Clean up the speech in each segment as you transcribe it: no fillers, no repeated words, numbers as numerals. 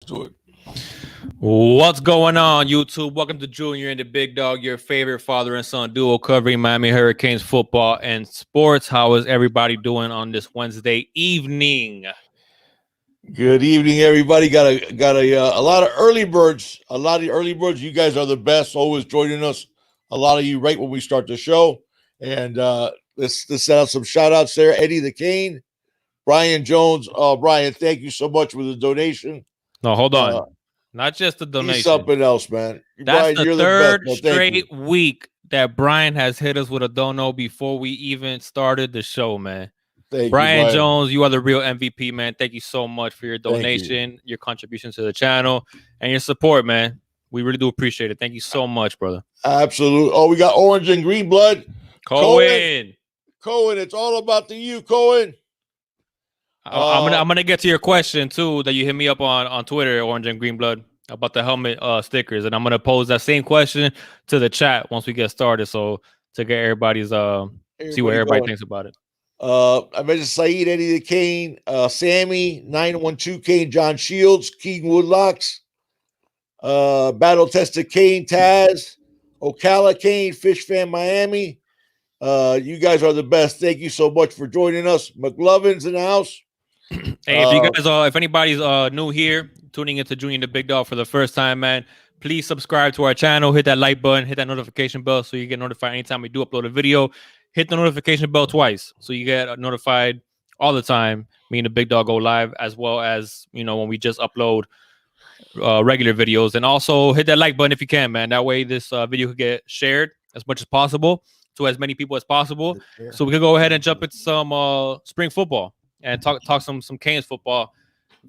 Do it. What's going on, YouTube? Welcome to Junior and the Big Dog, your favorite father and son duo covering Miami Hurricanes football and sports. How is everybody doing on this Wednesday evening? Good evening, everybody. Got a lot of early birds. A lot of early birds. You guys are the best. Always joining us. A lot of you right when we start the show. And let's set out some shout outs there. Eddie the Cane, Brian Jones. Brian, thank you so much for the donation. No, hold Uh, on. Not just the he's donation. something else, man. That's Brian, the you're the best, third man. Thank you. straight week that Brian has hit us with a dono before we even started the show, man. Thank you, Brian Brian. Jones, you are the real MVP, man. Thank you so much for your Thank you. donation, your contribution to the channel, and your support, man. We really do appreciate it. Thank you so much, brother. Absolutely. Oh, we got orange and green blood. Cohen. Cohen, it's all about the you, Cohen. I'm gonna get to your question too that you hit me up on Twitter, Orange and Green Blood, about the helmet stickers, and I'm gonna pose that same question to the chat once we get started. So to get everybody's see what everybody Going. thinks about it. I mentioned Saeed, Eddie the Kane, Sammy, 912 Kane, John Shields, Keegan Woodlocks, Battle Tested Kane, Taz, Ocala Kane, Fish Fan Miami. You guys are the best. Thank you so much for joining us. McLovin's in the house. Hey, if you guys if anybody's new here, tuning into Junior the Big Dog for the first time, man, please subscribe to our channel, hit that like button, hit that notification bell so you get notified anytime we do upload a video. Hit the notification bell twice so you get notified all the time. Me and the Big Dog go live, as well as when we just upload regular videos. And also hit that like button if you can, man. That way this video could get shared as much as possible to as many people as possible, so we can go ahead and jump into some spring football and talk some Canes football.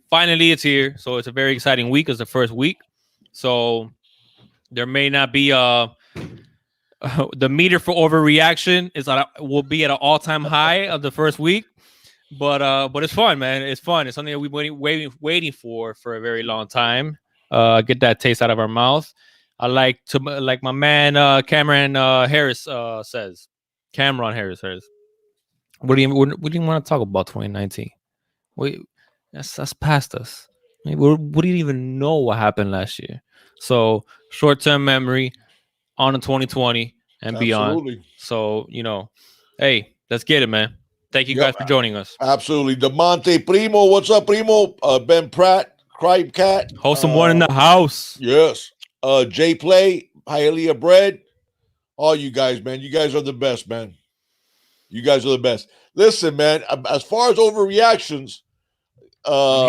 Finally, it's here, so it's a very exciting week. It's the first week, so there may not be the meter for overreaction will be at an all-time high of the first week, but it's fun, man. It's fun. It's something that we've been waiting for a very long time. Get that taste out of our mouth. I like my man Cameron Harris says. Cameron Harris says. What do you want to talk about 2019? That's past us. We didn't even know what happened last year. So short-term memory on to 2020 and beyond. Absolutely. So hey, let's get it, man. Thank you guys for joining us. Absolutely. DeMonte Primo, what's up, Primo? Ben Pratt, Cripe Cat. Wholesome one in the house. Yes. J Play, Hialeah Bread. All you guys, man. You guys are the best, man. You guys are the best. Listen, man, as far as overreactions, I'm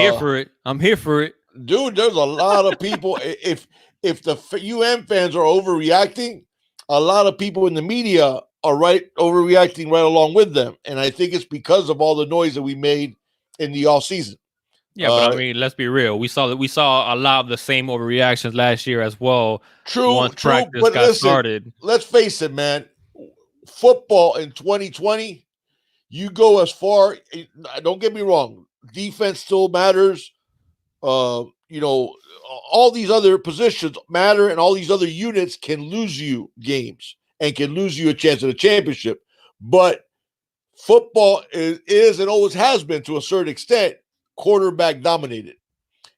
here for it. Dude, there's a lot of people. If the fans are overreacting, a lot of people in the media are overreacting right along with them. And I think it's because of all the noise that we made in the off season. Yeah, but I mean, let's be real. We saw a lot of the same overreactions last year as well. True, practice but got started. Let's face it, man. Football in 2020, you go as far. Don't get me wrong. Defense still matters. All these other positions matter, and all these other units can lose you games and can lose you a chance at a championship. But football is and always has been, to a certain extent, quarterback dominated.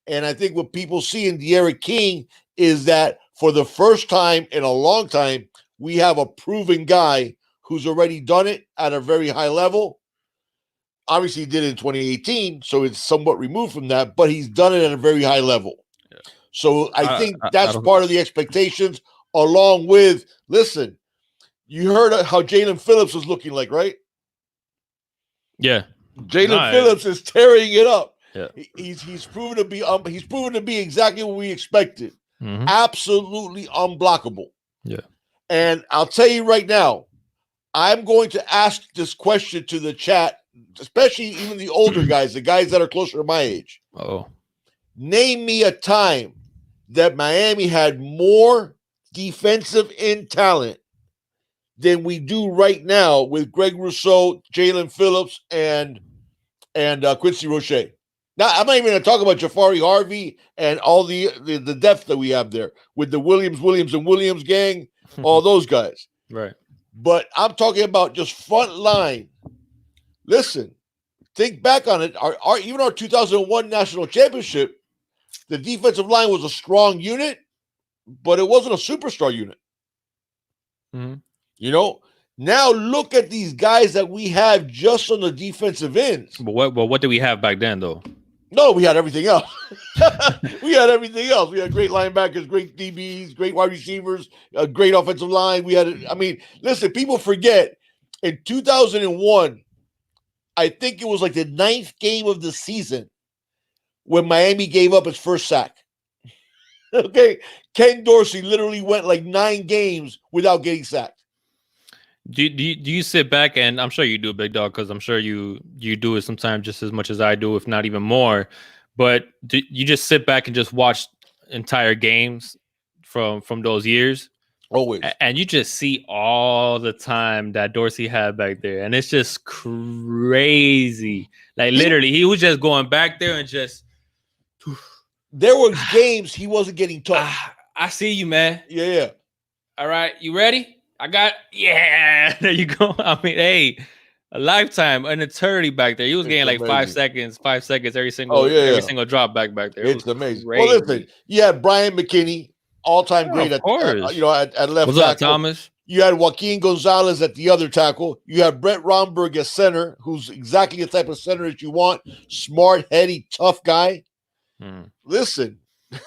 And I think what people see in De'Aaron King is that for the first time in a long time, we have a proven guy who's already done it at a very high level. Obviously, he did it in 2018, so it's somewhat removed from that, but he's done it at a very high level. Yeah. So I think that's part of the expectations, along with, listen, you heard how Jalen Phillips was looking like, right? Yeah. Jalen Phillips is tearing it up. Yeah. He's proven to be exactly what we expected. Mm-hmm. Absolutely unblockable. Yeah. And I'll tell you right now, I'm going to ask this question to the chat, especially even the older guys, the guys that are closer to my age. Oh. Name me a time that Miami had more defensive end talent than we do right now with Greg Rousseau, Jalen Phillips, and Quincy Roche. Now, I'm not even going to talk about Jafari Harvey and all the depth that we have there with the Williams gang, all those guys. Right. But I'm talking about just front line. Listen, think back on it. Even our 2001 national championship, the defensive line was a strong unit, but it wasn't a superstar unit. Mm-hmm. You know, now look at these guys that we have just on the defensive ends. But what did we have back then, though? No, we had everything else. We had everything else. We had great linebackers, great DBs, great wide receivers, a great offensive line. We had, I mean, listen, people forget in 2001, I think it was like the 9th game of the season when Miami gave up its first sack. Okay. Ken Dorsey literally went like 9 games without getting sacked. Do you sit back, and I'm sure you do, Big Dog, because I'm sure you do it sometimes just as much as I do, if not even more. But do you just sit back and just watch entire games from those years? Always. And you just see all the time that Dorsey had back there, and it's just crazy. Like literally, he was just going back there and just. There were games he wasn't getting touched. I see you, man. Yeah. All right, you ready? Yeah, there you go. I mean, hey, a lifetime, an eternity back there. He was getting like amazing. 5 seconds every single drop back there. It's amazing. Crazy. Well, listen, you had Brian McKinney, all-time great at left What's tackle. up, Thomas? You had Joaquin Gonzalez at the other tackle. You had Brett Romberg at center, who's exactly the type of center that you want. Smart, heady, tough guy. Listen,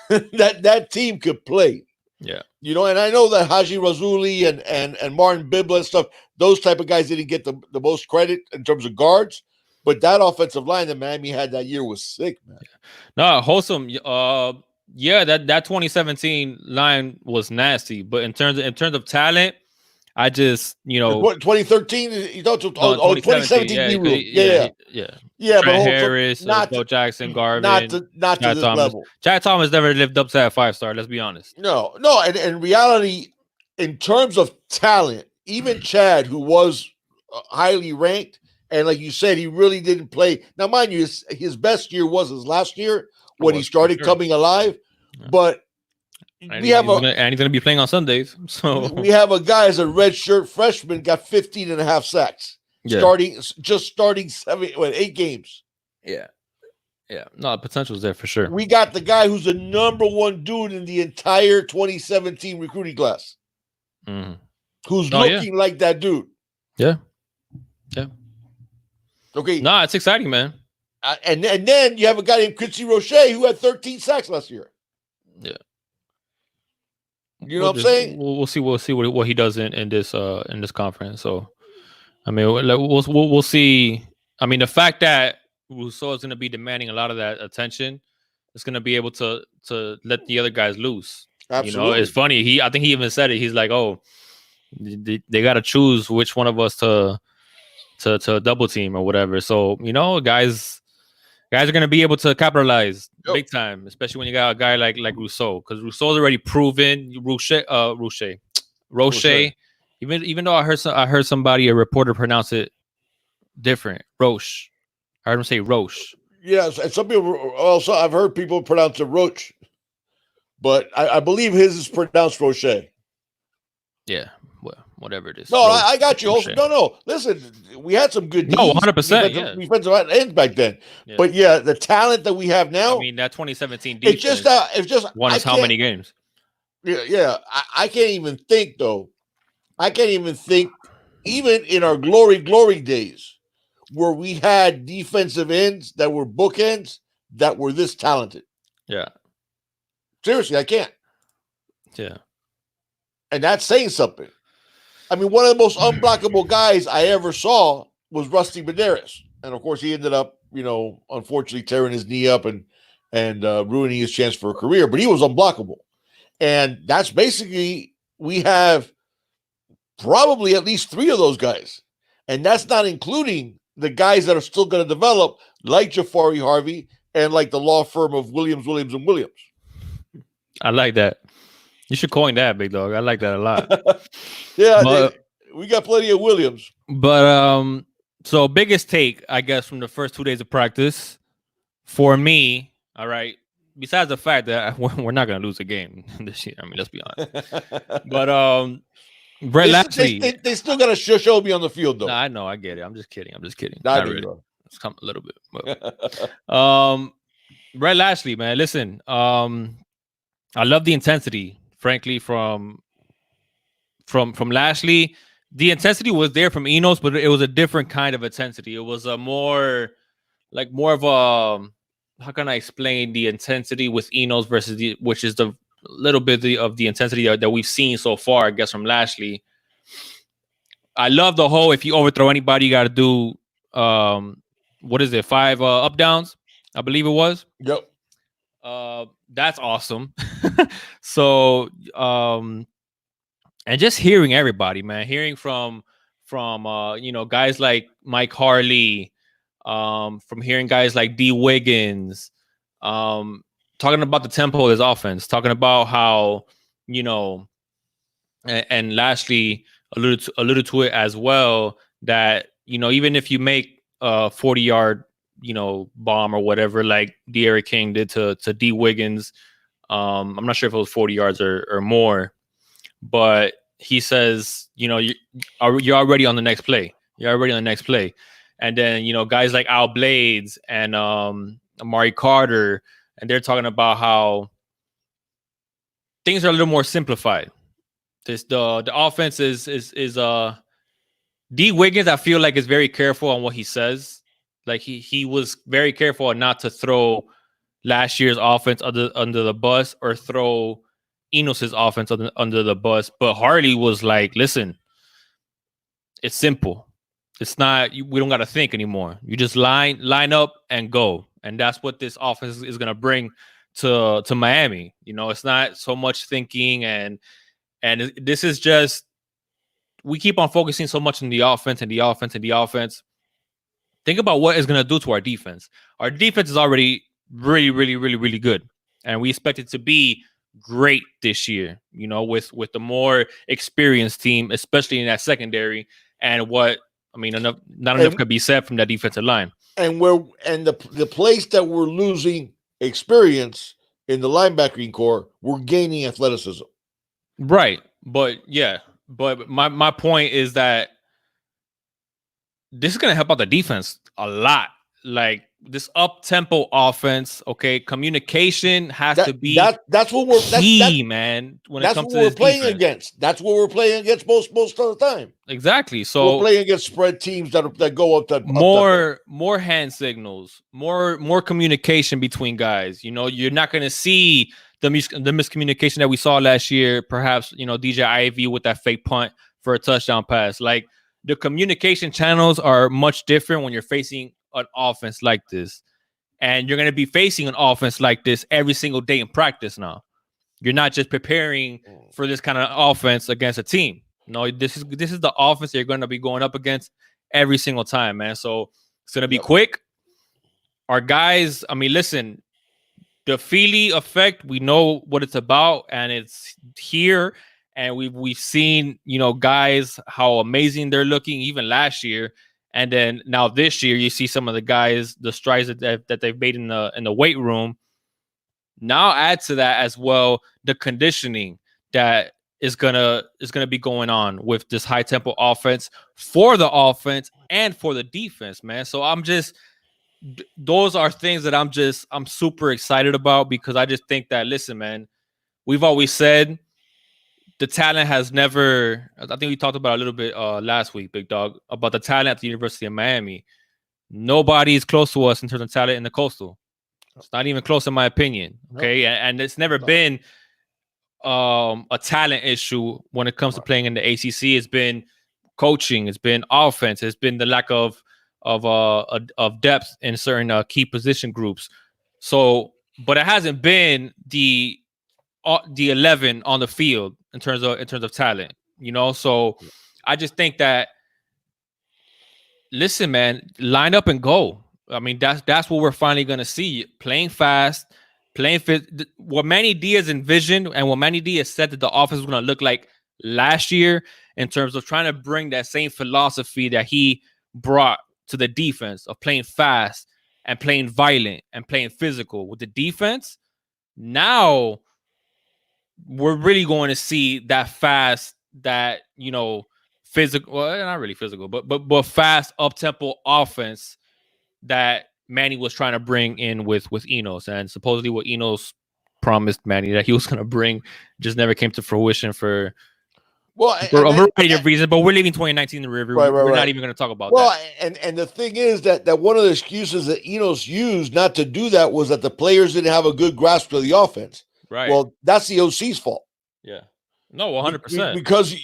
that team could play. Yeah. You know, and I know that Haji Razuli and Martin Bibla and stuff, those type of guys didn't get the most credit in terms of guards, but that offensive line that Miami had that year was sick, man. No, wholesome. Yeah, that 2017 line was nasty, but in terms of talent, I just 2013. You thought 2017. Yeah. Trent Harris, Bo Jackson, Garvin, not to this level. Chad Thomas never lived up to that 5-star. Let's be honest. No, and in reality, in terms of talent, even Chad, who was highly ranked, and like you said, he really didn't play. Now, mind you, his best year was his last year when he started coming alive, but. And he's going to be playing on Sundays. So we have a guy as a redshirt freshman got 15 and a half sacks. Yeah. Starting 8 games. Yeah. No, potential's there for sure. We got the guy who's the number 1 dude in the entire 2017 recruiting class. Who's looking like that dude. Yeah. Okay. No, it's exciting, man. And then you have a guy named Quincy Roche who had 13 sacks last year. Yeah. You know what I'm saying? We'll see what he does in this conference. So, I mean, we'll see. I mean, the fact that Russo is going to be demanding a lot of that attention, is going to be able to let the other guys loose. Absolutely. You know, it's funny. I think he even said it. He's like, "Oh, they got to choose which one of us to double team or whatever." So, guys are going to be able to capitalize big time, especially when you got a guy like Russo, because Rousseau's already proven. Roche. Even though I heard somebody, a reporter, pronounce it different. Roche. I heard him say Roche. Yes, and some people also, I've heard people pronounce it Roche, but I believe his is pronounced Roche. Yeah, well, whatever it is. No, I got you. No. Listen, we had some good. 100%. Defensive ends back then, but the talent that we have now. I mean, that 2017 defense. It's just won us how many games? Yeah. I can't even think though. I can't even think, even in our glory days, where we had defensive ends that were bookends that were this talented. Yeah. Seriously, I can't. Yeah. And that's saying something. I mean, one of the most unblockable guys I ever saw was Rusty Medeiros. And of course, he ended up, unfortunately tearing his knee up and ruining his chance for a career, but he was unblockable. And that's basically, we have probably at least 3 of those guys. And that's not including the guys that are still going to develop, like Jafari Harvey and like the law firm of Williams. I like that. You should coin that, Big Dog. I like that a lot. We got plenty of Williams. But so biggest take, I guess, from the first 2 days of practice for me, all right, besides the fact that we're not going to lose a game this year. I mean, let's be honest. But Brett Lashley, they still got to show me on the field, though. Nah, I know, I get it. I'm just kidding. Not really. It's come a little bit. But, Red Lashley, man. Listen, I love the intensity, frankly, from Lashley. The intensity was there from Enos, but it was a different kind of intensity. It was a more of a, how can I explain the intensity with Enos versus which is the little bit of the intensity that we've seen so far, I guess, from Lashley. I love the whole, if you overthrow anybody, you got to do what is it, 5 up downs, I believe it was. Yep. That's awesome. So and just hearing everybody, man, hearing from guys like Mike Harley, from hearing guys like D Wiggins, um, talking about the tempo of his offense, talking about how, you know, and lastly alluded to it as well, that, even if you make a 40-yard, bomb or whatever, like De'Aaron King did to D Wiggins, I'm not sure if it was 40 yards or more, but he says, you're already on the next play. You're already on the next play. And then, guys like Al Blades and Amari Carter, and they're talking about how things are a little more simplified. The offense is D Wiggins, I feel like, is very careful on what he says. Like he was very careful not to throw last year's offense under the bus or throw Enos's offense under the bus. But Harley was like, listen, it's simple. It's not, we don't got to think anymore. You just line up and go. And that's what this offense is going to bring to Miami. It's not so much thinking, and this is just, we keep on focusing so much on the offense and the offense and the offense. Think about what it's going to do to our defense. Our defense is already really, really, really, really good, and we expect it to be great this year. With the more experienced team, especially in that secondary, and what I mean, not enough And could be said from that defensive line. the place that we're losing experience in the linebacking core, we're gaining athleticism. Right, but yeah, but my point is that this is gonna help out the defense a lot. Like this up tempo offense, okay, communication has to be That's what key, man, when it that's comes what to we're this playing defense. against. That's what we're playing against most of the time. Exactly. We're So playing against spread teams that go up tempo. more hand signals, more communication between guys. You're not gonna see the miscommunication that we saw last year. Perhaps DJ Ivy with that fake punt for a touchdown pass. Like the communication channels are much different when you're facing an offense like this, and you're gonna be facing an offense like this every single day in practice now. You're not just preparing for this kind of offense against a team. No, this is the offense you're going to be going up against every single time, man. So it's going to be Yep. quick. Our guys, I mean, listen, the Feely effect, we know what it's about, and it's here. And we've seen, guys, how amazing they're looking even last year. And then now this year, you see some of the guys, the strides that they've made in the weight room. Now add to that as well the conditioning that is gonna be going on with this high tempo offense, for the offense and for the defense, man. So those are things that I'm super excited about, because I just think that, listen, man, we've always said the talent has never. I think we talked about a little bit last week, Big Dog, about the talent at the University of Miami. Nobody is close to us in terms of talent in the Coastal. It's not even close, in my opinion. Okay, and it's never been a talent issue when it comes to playing in the ACC. It's been coaching, it's been offense, it's been the lack of depth in certain key position groups. So, but it hasn't been the 11 on the field in terms of talent. So I just think that, listen, man, line up and go. I mean, that's what we're finally gonna see. Playing fast, playing fit. What Manny Diaz envisioned and what Manny Diaz said that the offense was gonna look like last year, in terms of trying to bring that same philosophy that he brought to the defense of playing fast and playing violent and playing physical with the defense. Now we're really going to see that fast, that physical, well, not really physical, but fast up tempo offense that Manny was trying to bring in with Enos, and supposedly what Enos promised Manny that he was going to bring just never came to fruition for a variety of reasons. But we're leaving 2019 in the river. We're not even going to talk about that. And the thing is that one of the excuses that Enos used not to do that was that the players didn't have a good grasp of the offense. Right. Well, that's the OC's fault. Yeah. No, 100%. Because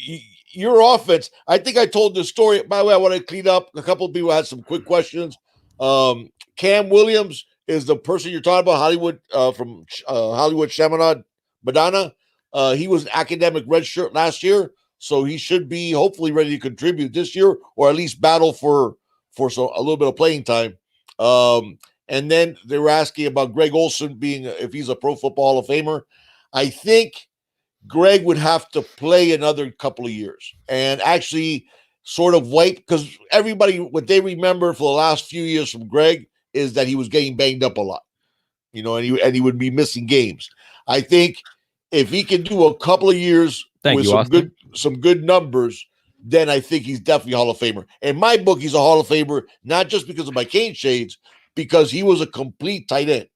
your offense, I think I told this story. By the way, I want to clean up. A couple of people had some quick questions. Cam Williams is the person you're talking about, Hollywood, from Hollywood Chaminade, Madonna. He was an academic redshirt last year, so he should be hopefully ready to contribute this year, or at least battle for a little bit of playing time. And then they were asking about Greg Olsen being, if he's a Pro Football Hall of Famer. I think Greg would have to play another couple of years and actually sort of wipe, because everybody, what they remember for the last few years from Greg is that he was getting banged up a lot, and he would be missing games. I think if he can do a couple of years some good numbers, then I think he's definitely a Hall of Famer. In my book, he's a Hall of Famer, not just because of my cane shades, because he was a complete tight end.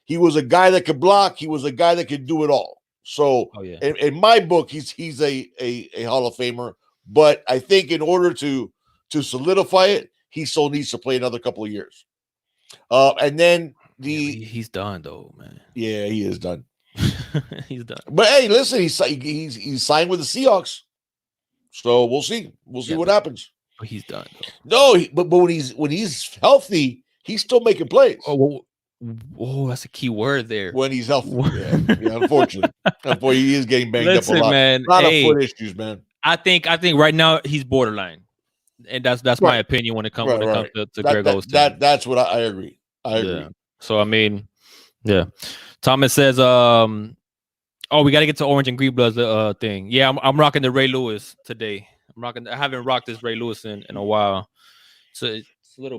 He was a guy that could block. He was a guy that could do it all. So in my book, he's a Hall of Famer. But I think in order to solidify it, he still needs to play another couple of years. And then he's done though, man. Yeah, he is done. He's done. But hey, listen, he's signed with the Seahawks, so we'll see. We'll see what happens. But he's done though. No, but when he's healthy, he's still making plays. Oh, that's a key word there. When he's healthy, yeah, unfortunately, he is getting banged up a lot. Man, a lot of foot issues, man. I think right now he's borderline, and that's my opinion when it comes to Greg Olsen. That's what I agree. I agree. Yeah. So I mean, yeah. Thomas says, we got to get to Orange and Green Bloods thing. Yeah, I'm rocking the Ray Lewis today. I haven't rocked this Ray Lewis in a while, so it's a little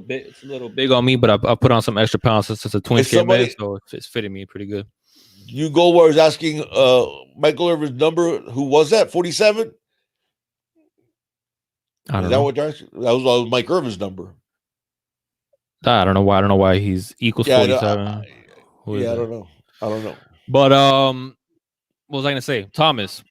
big on me, but I put on some extra pounds since it's a Twins game, man, so it's fitting me pretty good. You go where I was asking Michael Irvin's number. Who was that? 47. I don't know. That was Mike Irvin's number. I don't know why. I don't know why he's equals 47. I don't know. But what was I gonna say? Thomas.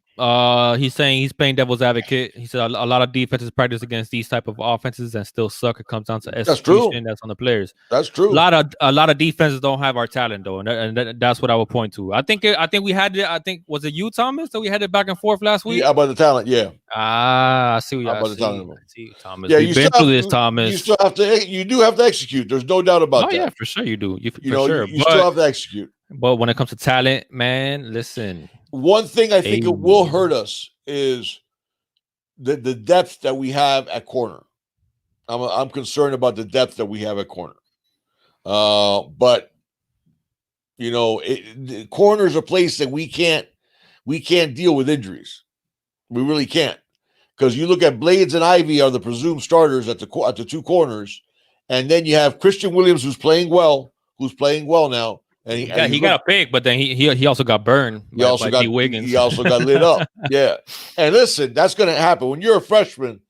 He's saying he's playing devil's advocate. He said a lot of defenses practice against these type of offenses and still suck. It comes down to execution. That's on the players. That's true. A lot of defenses don't have our talent though, and that's what I would point to. I think we had it. I think was it you, Thomas, that we had it back and forth last week. Yeah, about the talent. Yeah. I see what about the talent. Thomas. Yeah, you've been through this, Thomas. You do have to execute. There's no doubt about that. Yeah, for sure you do. You still have to execute. But when it comes to talent, man, listen. One thing I think it will hurt us is the depth that we have at corner. I'm concerned about the depth that we have at corner. But corner is a place that we can't deal with injuries. We really can't, because you look at Blades and Ivy are the presumed starters at the two corners, and then you have Christian Williams who's playing well now. And he got a pick, but then he also got burned. He also got lit up. Yeah, and listen, that's going to happen when you're a freshman.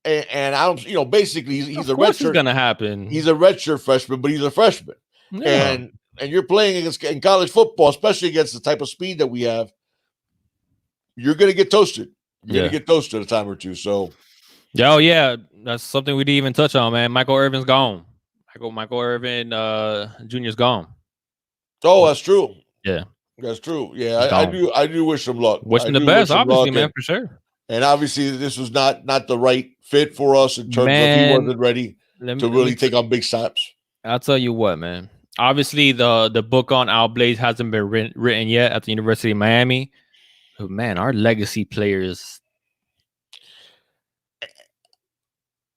And I don't, basically he's a redshirt. It's going to happen. He's a redshirt freshman, but he's a freshman, and you're playing in college football, especially against the type of speed that we have. You're going to get toasted. You're going to get toasted a time or two. So, yeah, that's something we didn't even touch on, man. Michael Irvin's gone. Michael Irvin Jr.'s gone. Oh, that's true. Yeah, that's true. Yeah, I do wish him luck. Wish him the best, obviously, man, for sure. And obviously, this was not the right fit for us in terms of he wasn't ready to really take on big steps. I'll tell you what, man. Obviously, the book on Al Blades hasn't been written yet at the University of Miami. But man, our legacy players.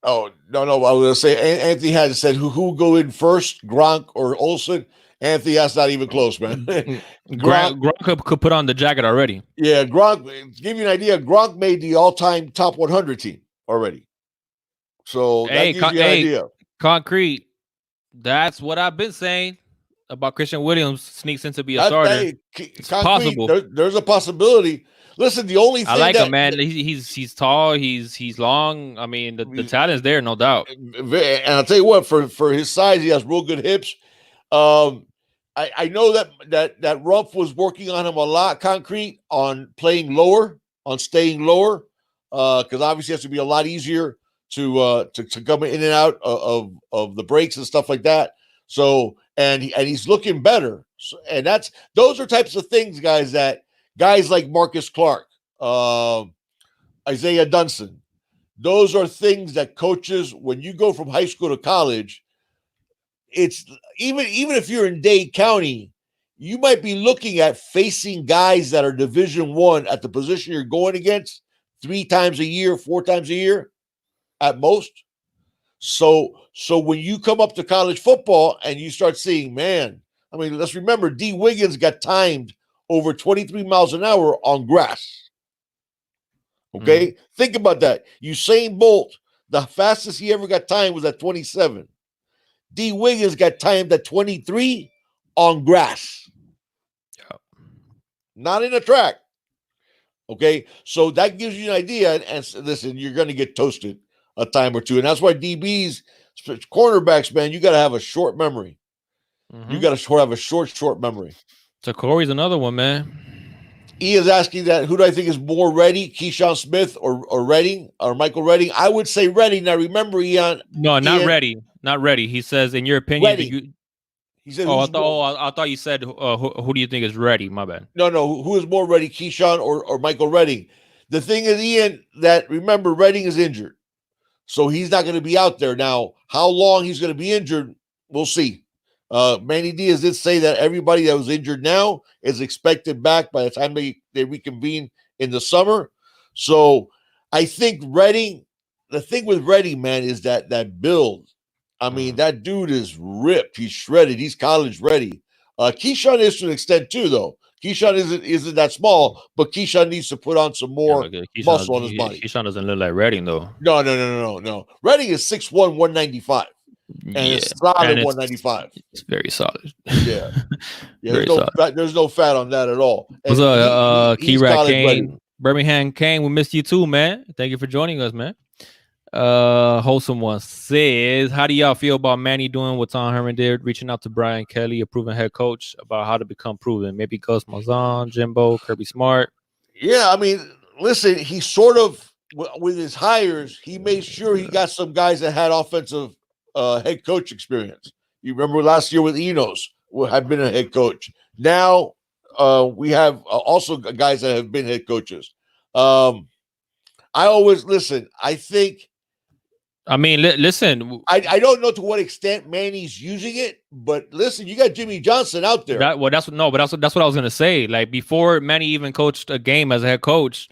Oh no! I was gonna say Anthony had said who go in first, Gronk or Olsen. Anthony, that's not even close, man. Gronk could put on the jacket already. Yeah, Gronk. To give you an idea, Gronk made the all-time top 100 team already. So that gives you an idea. Concrete. That's what I've been saying about Christian Williams sneaks in to be a starter. It's possible. There's a possibility. Listen, the only I thing like him, that man. He's tall. He's long. I mean, the talent's there, no doubt. and I'll tell you what, for his size, he has real good hips. Um, I know that Rumpf was working on him a lot, concrete, on playing lower, on staying lower, because obviously it has to be a lot easier to come in and out of the breaks and stuff like that. So and he's looking better, and those are types of things, guys, that guys like Marcus Clark, Isaiah Dunson, those are things that coaches, when you go from high school to college, it's even if you're in Dade County, you might be looking at facing guys that are Division One at the position you're going against 3 times a year, 4 times a year at most. So when you come up to college football and you start seeing, man, I mean, let's remember D. Wiggins got timed over 23 miles an hour on grass. Okay, think about that. Usain Bolt, the fastest he ever got timed was at 27. D. Wiggins got timed at 23 on grass, not in a track. Okay, so that gives you an idea. And listen, you're going to get toasted a time or two, and that's why DBs, cornerbacks, man, you got to have a short memory. You got to have a short memory. So Corey's another one, man. He is asking that who do I think is more ready, Keyshawn Smith or Redding or Michael Redding? I would say Redding. Now remember, Ian. No, not ready. Not ready. He says, in your opinion, he said, I thought you said who do you think is ready? My bad. No. Who is more ready, Keyshawn or Michael Redding? The thing is, Ian, that remember, Redding is injured, so he's not going to be out there now. How long he's going to be injured, we'll see. Manny Diaz did say that everybody that was injured now is expected back by the time they reconvene in the summer. So I think Redding, the thing with Redding, man, is that build. I mean, that dude is ripped. He's shredded. He's college ready. Keyshawn is to an extent too, though. Keyshawn isn't that small, but Keyshawn needs to put on some more muscle on his body. Keyshawn doesn't look like Redding, though. No. Redding is 6'1", 195. And it's solid 195. It's very solid. Yeah. There's no fat on that at all. What's up, Key-Rat Kane? Birmingham Kane, we missed you too, man. Thank you for joining us, man. Wholesome one says, how do y'all feel about Manny doing what Tom Herman did, reaching out to Brian Kelly, a proven head coach, about how to become proven? Maybe Gus Malzahn, Jimbo, Kirby Smart. Yeah, I mean, listen, he sort of, with his hires, he made sure he got some guys that had offensive head coach experience. You remember last year with Enos, who had been a head coach. Now we have also guys that have been head coaches. I always listen. I think. I mean, listen. I don't know to what extent Manny's using it, but listen, you got Jimmy Johnson out there. That's what I was gonna say. Like before Manny even coached a game as a head coach,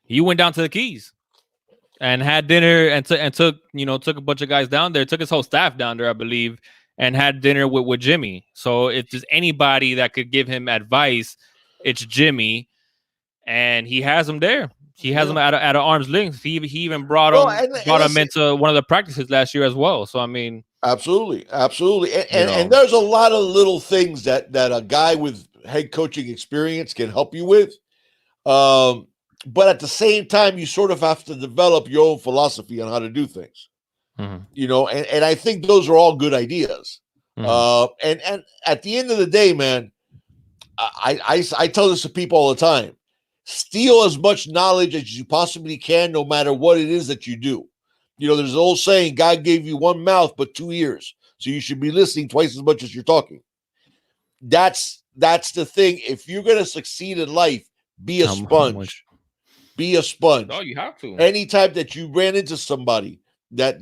he went down to the Keys and had dinner and took a bunch of guys down there, took his whole staff down there, I believe, and had dinner with Jimmy. So if there's anybody that could give him advice, it's Jimmy, and he has him there. He has him at an arm's length. He even brought him into one of the practices last year as well. So I mean, absolutely, and there's a lot of little things that a guy with head coaching experience can help you with. But at the same time, you sort of have to develop your own philosophy on how to do things. And I think those are all good ideas. And at the end of the day, man, I tell this to people all the time: steal as much knowledge as you possibly can, no matter what it is that you do. There's an old saying: God gave you one mouth but 2 ears, so you should be listening twice as much as you're talking. That's the thing. If you're going to succeed in life, be a sponge. Be a sponge. Oh, you have to. Anytime that you ran into somebody that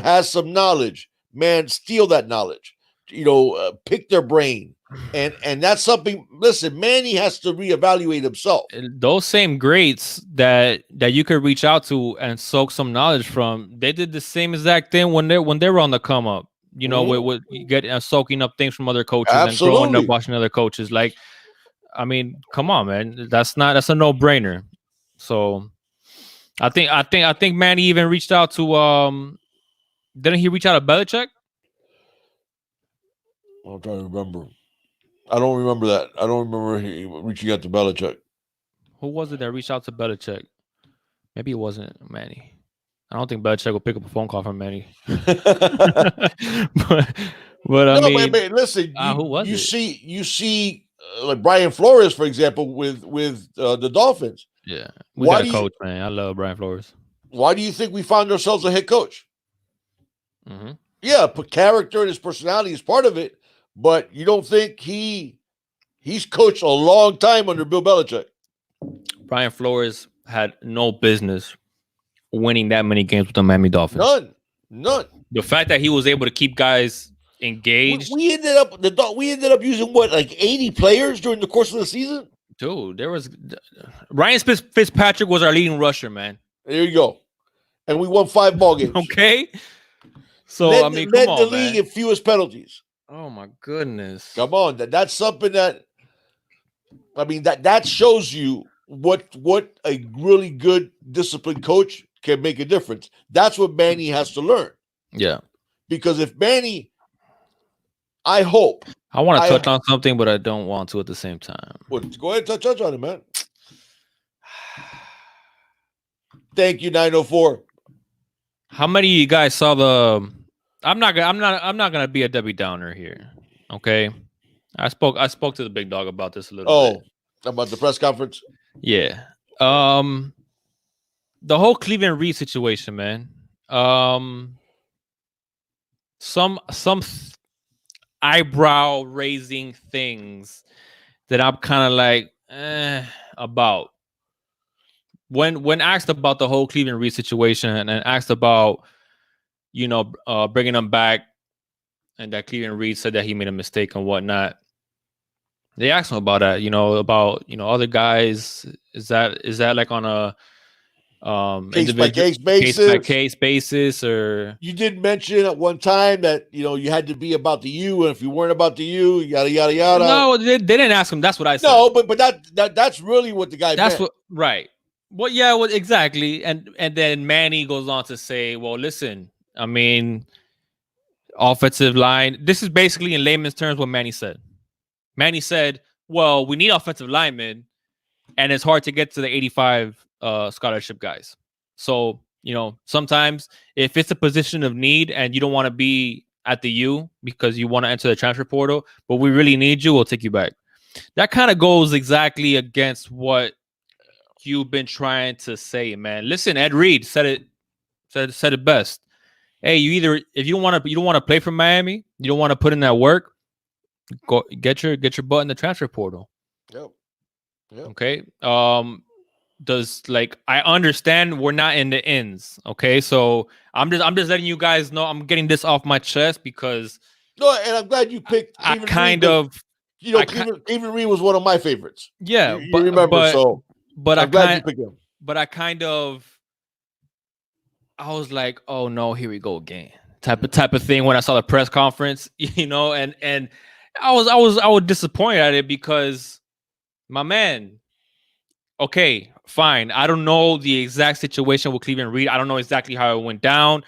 has some knowledge, man, steal that knowledge. Pick their brain, and that's something. Listen, Manny has to reevaluate himself. Those same greats that you could reach out to and soak some knowledge from, they did the same exact thing when they were on the come up. With getting soaking up things from other coaches. Absolutely. And growing up watching other coaches. Like, I mean, come on, man, that's a no brainer. So, I think Manny even reached out to didn't he reach out to Belichick? I'm trying to remember. I don't remember that. I don't remember he reaching out to Belichick. Who was it that reached out to Belichick? Maybe it wasn't Manny. I don't think Belichick will pick up a phone call from Manny. but, but I No, mean, but listen, who was you it? see like Brian Flores, for example, with the Dolphins. Yeah, we Why got a do you coach, man. I love Brian Flores. why do you think we found ourselves a head coach? Mm-hmm. Yeah, put character and his personality is part of it, but you don't think he's coached a long time under Bill Belichick? Brian Flores had no business winning that many games with the Miami Dolphins. None. The fact that he was able to keep guys engaged, We ended up using what, like 80 players during the course of the season. dude. There was Ryan Fitzpatrick was our leading rusher, man. There you go, and we won 5 ball games. Okay, so led, I mean, come led the on, league man. in fewest penalties. Oh my goodness. Come on, that's something that I mean that shows you what a really good disciplined coach can make a difference. That's what Manny has to learn. Yeah, Because if Manny, I hope I want to touch on something, but I don't want to at the same time. Well, go ahead and touch on it, man. Thank you, 904. How many of you guys saw the? I'm not gonna be a Debbie Downer here. Okay, I spoke to the big dog about this a little bit. About the press conference. Yeah. The whole Cleveland Reed situation, man. Some eyebrow raising things that I'm kind of like about. When asked about the whole Cleveland Reed situation and asked about, bringing them back, and that Cleveland Reed said that he made a mistake and whatnot. They asked him about that, about other guys. Is that like on a case by case basis, or you did mention at one time that you had to be about the U, and if you weren't about the U, yada yada yada. No, they didn't ask him. That's what I said. No, but that's really what the guy meant. Right. Well, yeah, exactly. And then Manny goes on to say, well, listen, I mean, offensive line. This is basically in layman's terms what Manny said. Manny said, well, we need offensive linemen, and it's hard to get to the 85 scholarship guys. So, sometimes if it's a position of need and you don't want to be at the U because you want to enter the transfer portal, but we really need you, we'll take you back. That kind of goes exactly against what you've been trying to say, man. Listen, Ed Reed said it best. Hey, if you don't want to play for Miami, you don't want to put in that work, go get your butt in the transfer portal. Yep. Okay. I understand we're not in the ends. Okay, so I'm just letting you guys know I'm getting this off my chest because and I'm glad you picked. Cleveland Reed was one of my favorites. Yeah, you remember, but I'm glad you picked him. But I was like, oh no, here we go again. Type of thing when I saw the press conference, and I was disappointed at it because my man. Okay, fine. I don't know the exact situation with Cleveland Reed. I don't know exactly how it went down.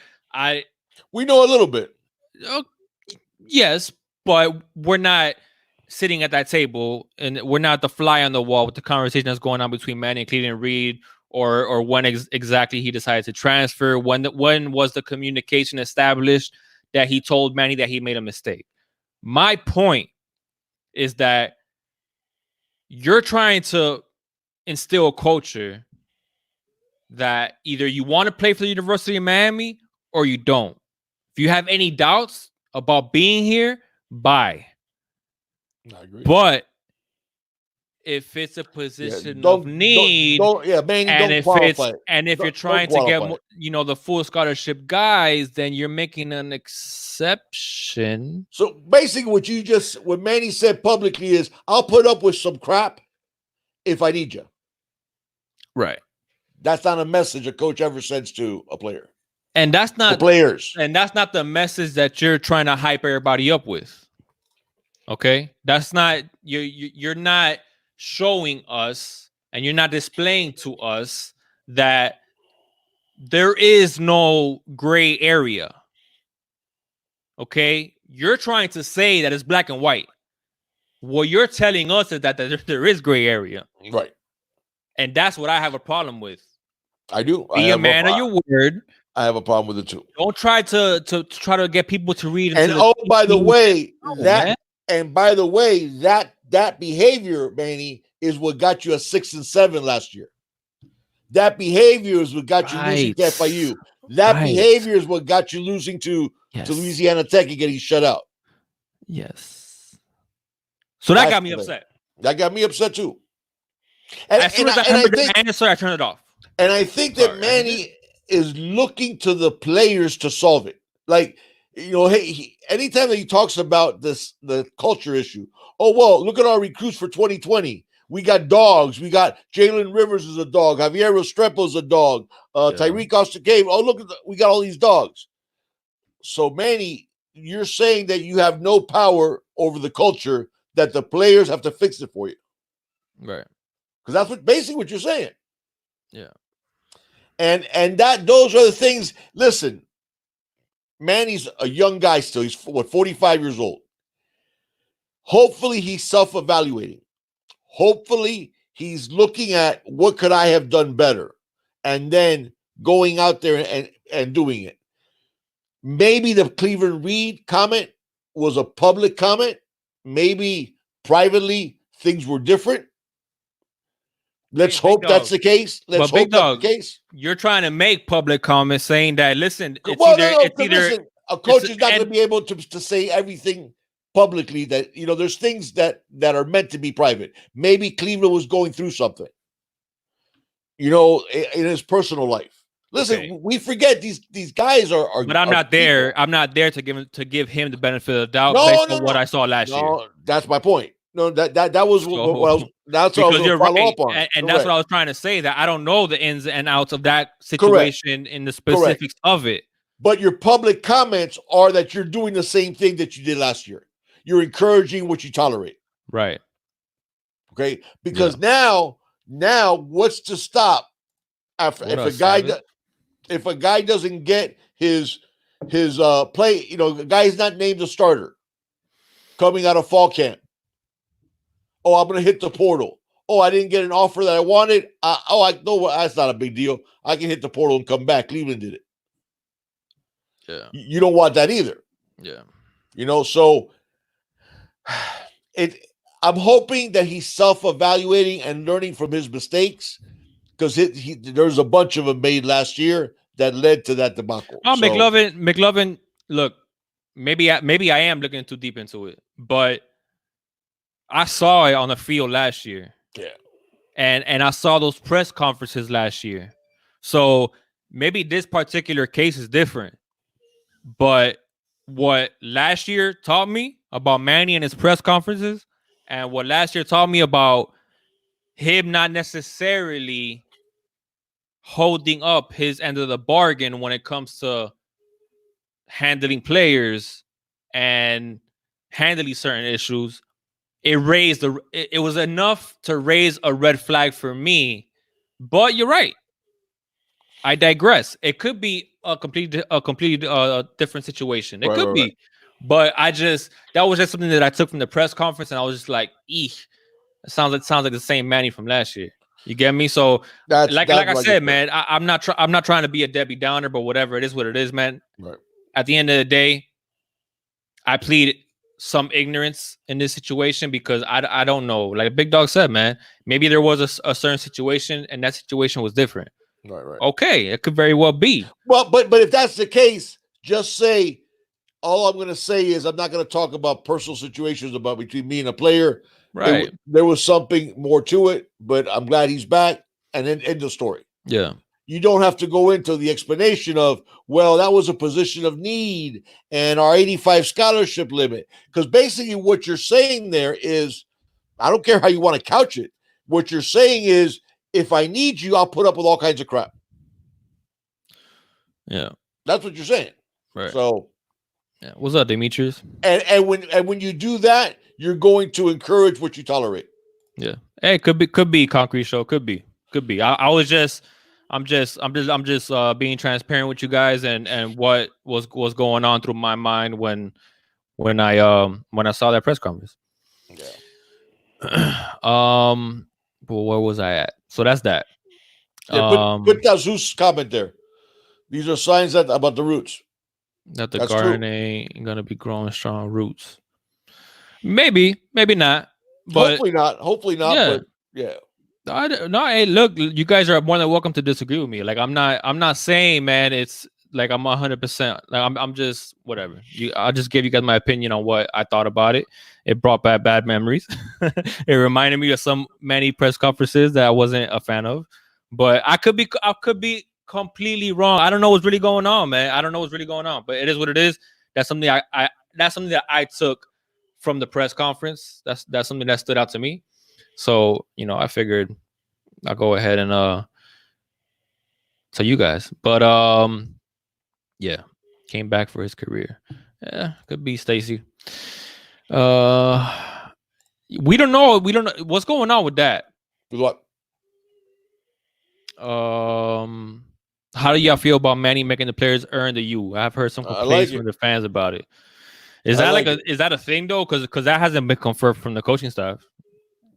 We know a little bit. Yes, but we're not sitting at that table, and we're not the fly on the wall with the conversation that's going on between Manny and Cleveland Reed, or when exactly he decided to transfer. When was the communication established that he told Manny that he made a mistake? My point is that you're trying to instill a culture that either you want to play for the University of Miami or you don't. If you have any doubts about being here, bye. I agree. But if it's a position of need, if you're trying to get the full scholarship guys, then you're making an exception. So basically, what Manny said publicly is, I'll put up with some crap if I need you. Right. That's not a message a coach ever sends to a player. And that's not the players. And that's not the message that you're trying to hype everybody up with. Okay? That's not you're not showing us and you're not displaying to us that there is no gray area. Okay? You're trying to say that it's black and white. What you're telling us is that there is gray area. Right. And that's what I have a problem with. I do. Be a man of your word. I have a problem with it too. Don't try to try to get people to read into And the by the way, man. that behavior, Manny, is what got you a 6 and 7 last year. That behavior is what got you losing to FIU. That behavior is what got you losing to Louisiana Tech and getting shut out. Yes. So that got me upset. That got me upset too. And as soon as I heard the answer, I turned it off. And I think that Manny is looking to the players to solve it. Like, hey, anytime that he talks about the culture issue, oh, well, look at our recruits for 2020. We got dogs. We got Jalen Rivers is a dog. Javier Restrepo is a dog. Tyreek Austin-Cave. Oh, look, we got all these dogs. So, Manny, you're saying that you have no power over the culture, that the players have to fix it for you. Right. Because that's basically what you're saying. Yeah. And those are the things. Listen, Manny's a young guy still. He's 45 years old. Hopefully he's self-evaluating. Hopefully he's looking at what could I have done better, and then going out there and doing it. Maybe the Cleveland Reed comment was a public comment. Maybe privately things were different. Let's hope that's the case. Let's hope that's the case. You're trying to make public comments saying that, listen, listen, a coach is not going to be able to say everything publicly. That, there's things that are meant to be private. Maybe Cleveland was going through something, in his personal life. Listen, we forget these guys are. But I'm not there. People. I'm not there to give him the benefit of the doubt based on what I saw last year. That's my point. No, that was what I was. That's what I was going to follow up on, and that's what I was trying to say. That I don't know the ins and outs of that situation in the specifics of it. But your public comments are that you're doing the same thing that you did last year. You're encouraging what you tolerate. Right. Okay. Because now, what's to stop if a guy doesn't get his play? The guy's not named a starter coming out of fall camp. Oh, I'm going to hit the portal. Oh, I didn't get an offer that I wanted. I know that's not a big deal. I can hit the portal and come back. Cleveland did it. Yeah. You don't want that either. Yeah. So I'm hoping that he's self-evaluating and learning from his mistakes, because there's a bunch of them made last year that led to that debacle. Oh, so, McLovin, look, maybe I am looking too deep into it, but I saw it on the field last year. Yeah. And I saw those press conferences last year. So maybe this particular case is different. But what last year taught me about Manny and his press conferences, and what last year taught me about him not necessarily holding up his end of the bargain when it comes to handling players and handling certain issues, it was enough to raise a red flag for me. But you're right. I digress. It could be a completely different situation. It could be. But that was just something that I took from the press conference, and I was just like, eesh. It sounds like the same Manny from last year. You get me? So like I said, man, I'm not trying to be a Debbie Downer, but whatever, it is what it is, man. Right. At the end of the day, I plead some ignorance in this situation because I don't know. Like Big Dog said, man, maybe there was a certain situation and that situation was different. Right. Okay, it could very well be. Well, but if that's the case, just say, all I'm going to say is I'm not going to talk about personal situations between me and a player. Right. There was something more to it, but I'm glad he's back, and then end the story. Yeah. You don't have to go into the explanation of, well, that was a position of need and our 85 scholarship limit. Because basically what you're saying there is, I don't care how you want to couch it. What you're saying is, if I need you, I'll put up with all kinds of crap. Yeah. That's what you're saying. Right. So, yeah. What's up, Demetrius? And when you do that, you're going to encourage what you tolerate. Yeah. Hey, could be concrete show. Could be. I'm just being transparent with you guys and what was going on through my mind when I saw that press conference. Yeah. But where was I at? So that's that. Yeah, put that Zeus comment there. These are signs about the roots. That the That's garden true. ain't gonna be growing strong roots. Maybe not. But Hopefully not. Hopefully not. yeah. But yeah. No, hey, look, you guys are more than welcome to disagree with me. Like, I'm not saying, man, it's like I'm 100%. Like, I'm just whatever. I'll just give you guys my opinion on what I thought about it. It brought back bad memories. It reminded me of some many press conferences that I wasn't a fan of. But I could be completely wrong. I don't know what's really going on, man. I don't know what's really going on. But it is what it is. That's something that's something that I took from the press conference. That's something that stood out to me. So, I figured I'll go ahead and tell you guys. But yeah, came back for his career. Yeah, could be Stacy. We don't know. We don't know what's going on with that. What? How do y'all feel about Manny making the players earn the U? I've heard some complaints from the fans about it. Is that a thing though? Because that hasn't been confirmed from the coaching staff.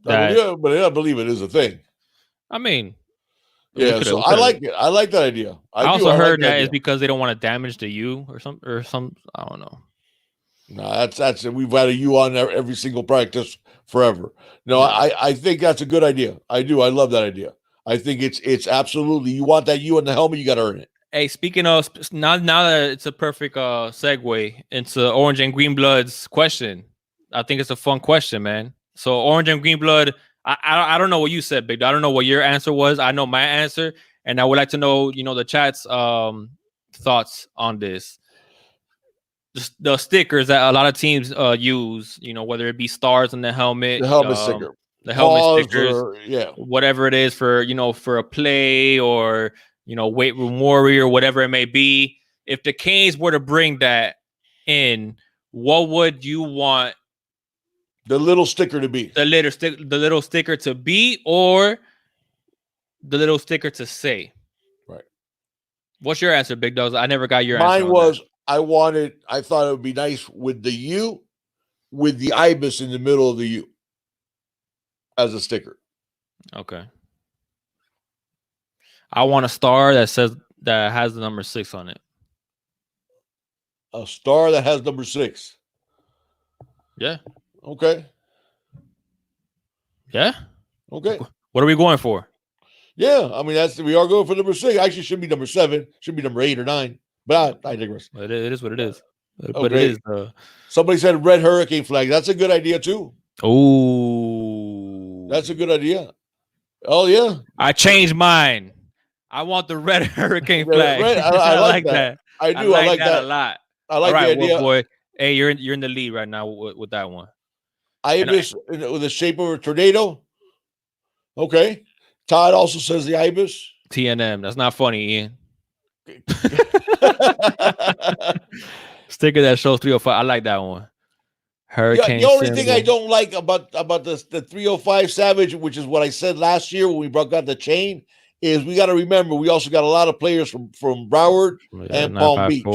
But I believe it is a thing. I mean, yeah. So I like it. I like that idea. I also heard that it's because they don't want to damage the U or some. I don't know. No, that's we've had a U on every single practice forever. No, yeah. I think that's a good idea. I do. I love that idea. I think it's absolutely, you want that U on the helmet, you got to earn it. Hey, speaking of, now that it's a perfect segue into Orange and Green Blood's question. I think it's a fun question, man. So Orange and Green Blood, I don't know what you said, Big. I don't know what your answer was. I know my answer, and I would like to know, the chat's thoughts on this. The stickers that a lot of teams use, whether it be stars on the helmet sticker, the helmet stickers, yeah, whatever it is for for a play or weight room warrior, whatever it may be. If the Canes were to bring that in, what would you want the little sticker to be? The little sticker to be, or the little sticker to say? Right. What's your answer, Big Dogs? I never got your answer. Mine was I thought it would be nice with the U, with the ibis in the middle of the U as a sticker. Okay. I want a star that has the number 6 on it. A star that has number 6. Yeah. Okay. Yeah. Okay. What are we going for? Yeah, I mean we are going for number 6. Actually, should be number 7. Should be number 8 or 9. But I digress. It is what it is. But okay. It is. Somebody said red hurricane flag. That's a good idea too. Oh, that's a good idea. Oh yeah. I changed mine. I want the red hurricane flag. I like that. I do. I like that a lot. I like the idea. Well, boy, hey, you're in the lead right now with that one. Ibis with the shape of a tornado. Okay. Todd also says the ibis. TNM. That's not funny, Ian. Sticker that shows 305. I like that one. Hurricane. Yeah, the only thing I don't like about the 305 Savage, which is what I said last year when we got the chain, is we got to remember we also got a lot of players from Broward and Palm Beach.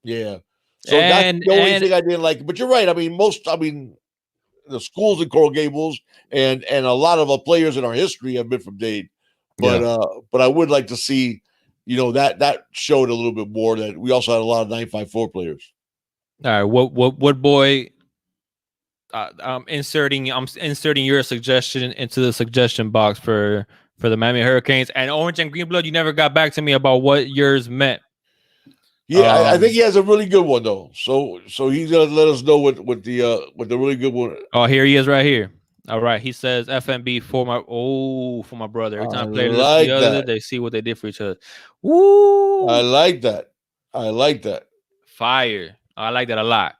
Yeah. So that's the only thing I didn't like. But you're right. I mean, the schools in Coral Gables and a lot of the players in our history have been from Dade. But I would like to see, that showed a little bit more that we also had a lot of 954 players. All right. What boy? I'm inserting your suggestion into the suggestion box for the Miami Hurricanes. And Orange and Green Blood, you never got back to me about what yours meant. Yeah, I think he has a really good one though. So he's gonna let us know what the really good one. Oh, here he is right here. All right, he says FMB for my brother. Every time players listen to the other, they see what they did for each other. Woo! I like that. Fire. I like that a lot.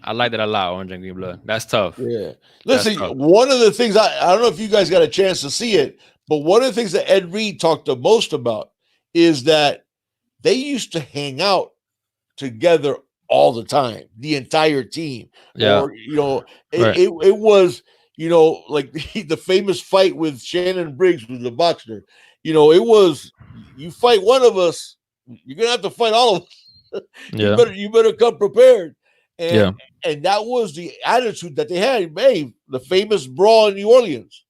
Orange and Green Blood. That's tough. Yeah. Listen, one of the things I don't know if you guys got a chance to see it, but one of the things that Ed Reed talked the most about is that they used to hang out together all the time, the entire team. Yeah. Or, it was, like the famous fight with Shannon Briggs with the boxer. It was, you fight one of us, you're going to have to fight all of us. Yeah. You better come prepared. And that was the attitude that they had. Hey, the famous brawl in New Orleans.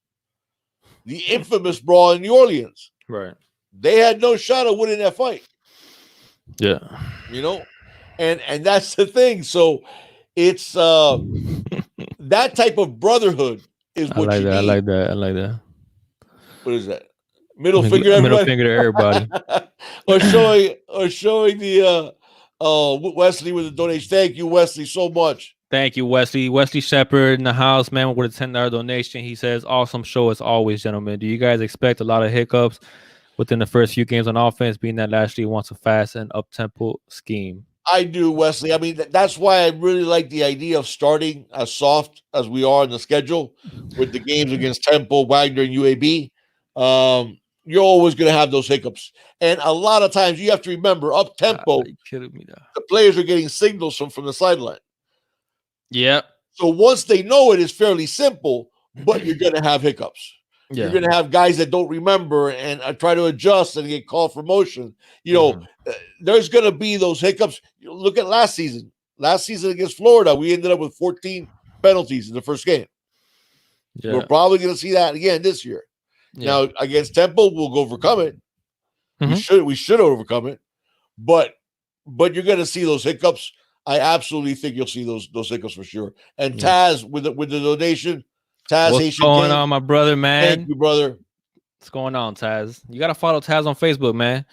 the infamous brawl in New Orleans. Right. They had no shot of winning that fight. Yeah. You know, and that's the thing. So it's that type of brotherhood is I what like you that. I need. like that. I like that. What is that? Middle finger, Middle everybody, finger to everybody. or showing the Wesley with the donation. Thank you, Wesley, so much. Thank you, Wesley. Wesley Shepard in the house, man, with a $10 donation. He says, awesome show as always, gentlemen. Do you guys expect a lot of hiccups within the first few games on offense, being that Lashley wants a fast and up-tempo scheme? I do, Wesley. I mean, that's why I really like the idea of starting as soft as we are in the schedule with the games against Temple, Wagner, and UAB. You're always going to have those hiccups. And a lot of times you have to remember up tempo, you kidding me now? the players are getting signals from the sideline. Yeah. So once they know it is fairly simple, but you're going to have hiccups. Yeah. You're going to have guys that don't remember and try to adjust and get called for motion. You know, there's going to be those hiccups. Look at last season. Last season against Florida, we ended up with 14 penalties in the first game. Yeah. We're probably going to see that again this year. Yeah. Now against Temple, we'll overcome it. We should overcome it, but you're going to see those hiccups. I absolutely think you'll see those hiccups for sure. And Taz with the donation, Taz, what's Haitian going King, on, my brother, man? Thank you, brother. What's going on, Taz? You gotta follow Taz on Facebook, man.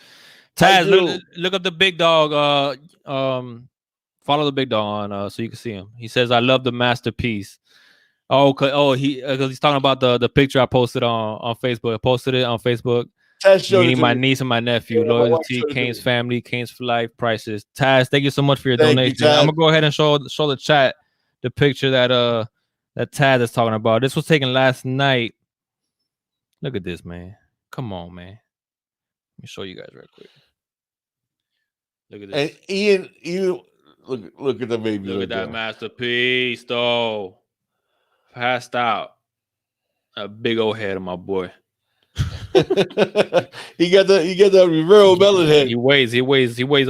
Taz, look up the big dog. Follow the big dog on so you can see him. He says, "I love the masterpiece." Because he's talking about the picture I posted on Facebook. I posted it on Facebook. Meeting my niece and my nephew. Loyalty, Kane's family, Kane's for life, prices. Taz, thank you so much for your donation. I'm gonna go ahead and show the chat the picture that Taz is talking about. This was taken last night. Look at this, man. Come on, man. Let me show you guys real quick. Look at this. And Ian, you look at the baby. Look at that masterpiece, though. Passed out. A big old head of my boy. he got the Rivero melon head. He weighs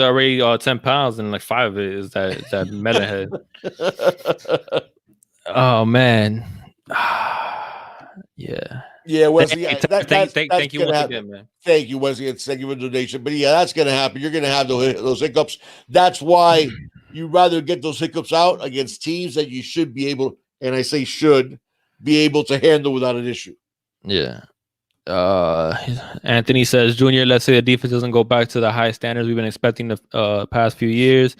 already 10 pounds, and like 5 of it is that melon head. Oh man. Yeah, Wesley. Thank you once again, man. Thank you, Wesley. Thank you for the donation. But yeah, that's going to happen. You're going to have those hiccups. That's why you rather get those hiccups out against teams that you should be able, and I say should, be able to handle without an issue. Yeah. Anthony says, Junior, let's say the defense doesn't go back to the high standards we've been expecting the past few years.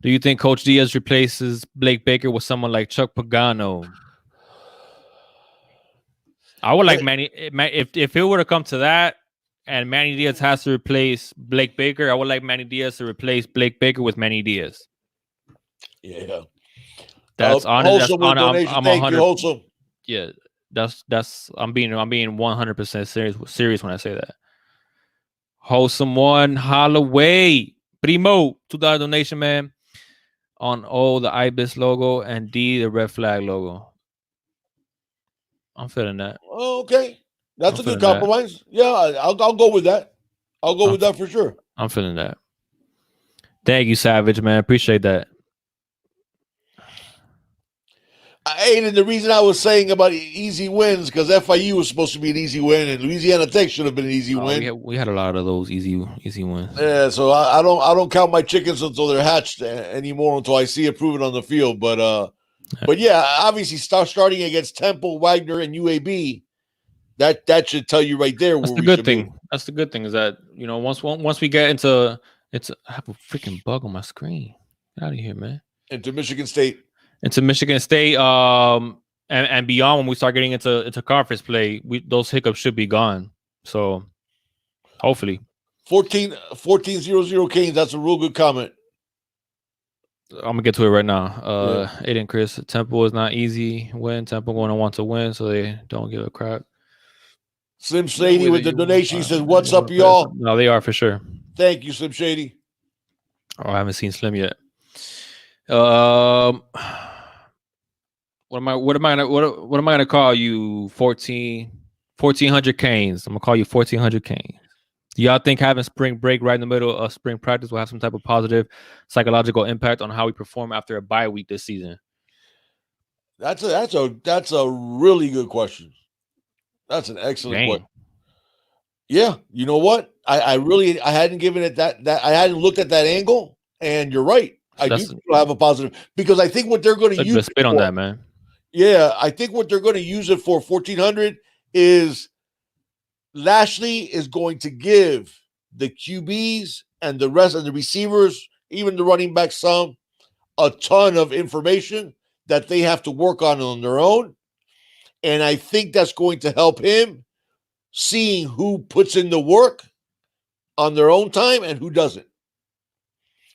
Do you think Coach Diaz replaces Blake Baker with someone like Chuck Pagano? I would like Manny. If it were to come to that, and Manny Diaz has to replace Blake Baker, I would like Manny Diaz to replace Blake Baker with Manny Diaz. Yeah, that's honest. I'm 100. Wholesome. Yeah, that's. I'm being 100% serious when I say that. Wholesome one, Holloway, Primo, $2 donation, man. On O, the Ibis logo, and D, the red flag logo. I'm feeling that. Okay, that's a good compromise. That. Yeah, I'll go with that. I'll go with that for sure. I'm feeling that. Thank you, Savage, man. Appreciate that. And the reason I was saying about easy wins, because FIU was supposed to be an easy win, and Louisiana Tech should have been an easy win. We had a lot of those easy wins. Yeah, so I don't count my chickens until they're hatched anymore, until I see it proven on the field. But yeah, obviously starting against Temple, Wagner, and UAB, that should tell you right there. That's the good thing. That's the good thing is that once we get into I have a freaking bug on my screen. Get out of here, man. Into Michigan State. And beyond, when we start getting into conference play, those hiccups should be gone. So hopefully 14-0-0 Canes. That's a real good comment. I'm gonna get to it right now. Aiden Chris, Temple is not easy win. Temple going to want to win, so they don't give a crap. Slim Shady with the donation, he says, "What's up, y'all?" No, they are for sure. Thank you, Slim Shady. Oh, I haven't seen Slim yet. What am I gonna call you? 1400 Canes. I'm gonna call you 1400 Canes. Do y'all think having spring break right in the middle of spring practice will have some type of positive psychological impact on how we perform after a bye week this season? That's a really good question. That's an excellent game. question. Yeah, you know what? I hadn't given it that I hadn't looked at that angle, and you're right. So I do that's think it'll have a positive because I think what they're going to a use good it spit on for. that, man. Yeah, I think what they're going to use it for 1400 is Lashley is going to give the QBs and the rest of the receivers, even the running back, some a ton of information that they have to work on their own. And I think that's going to help him seeing who puts in the work on their own time and who doesn't.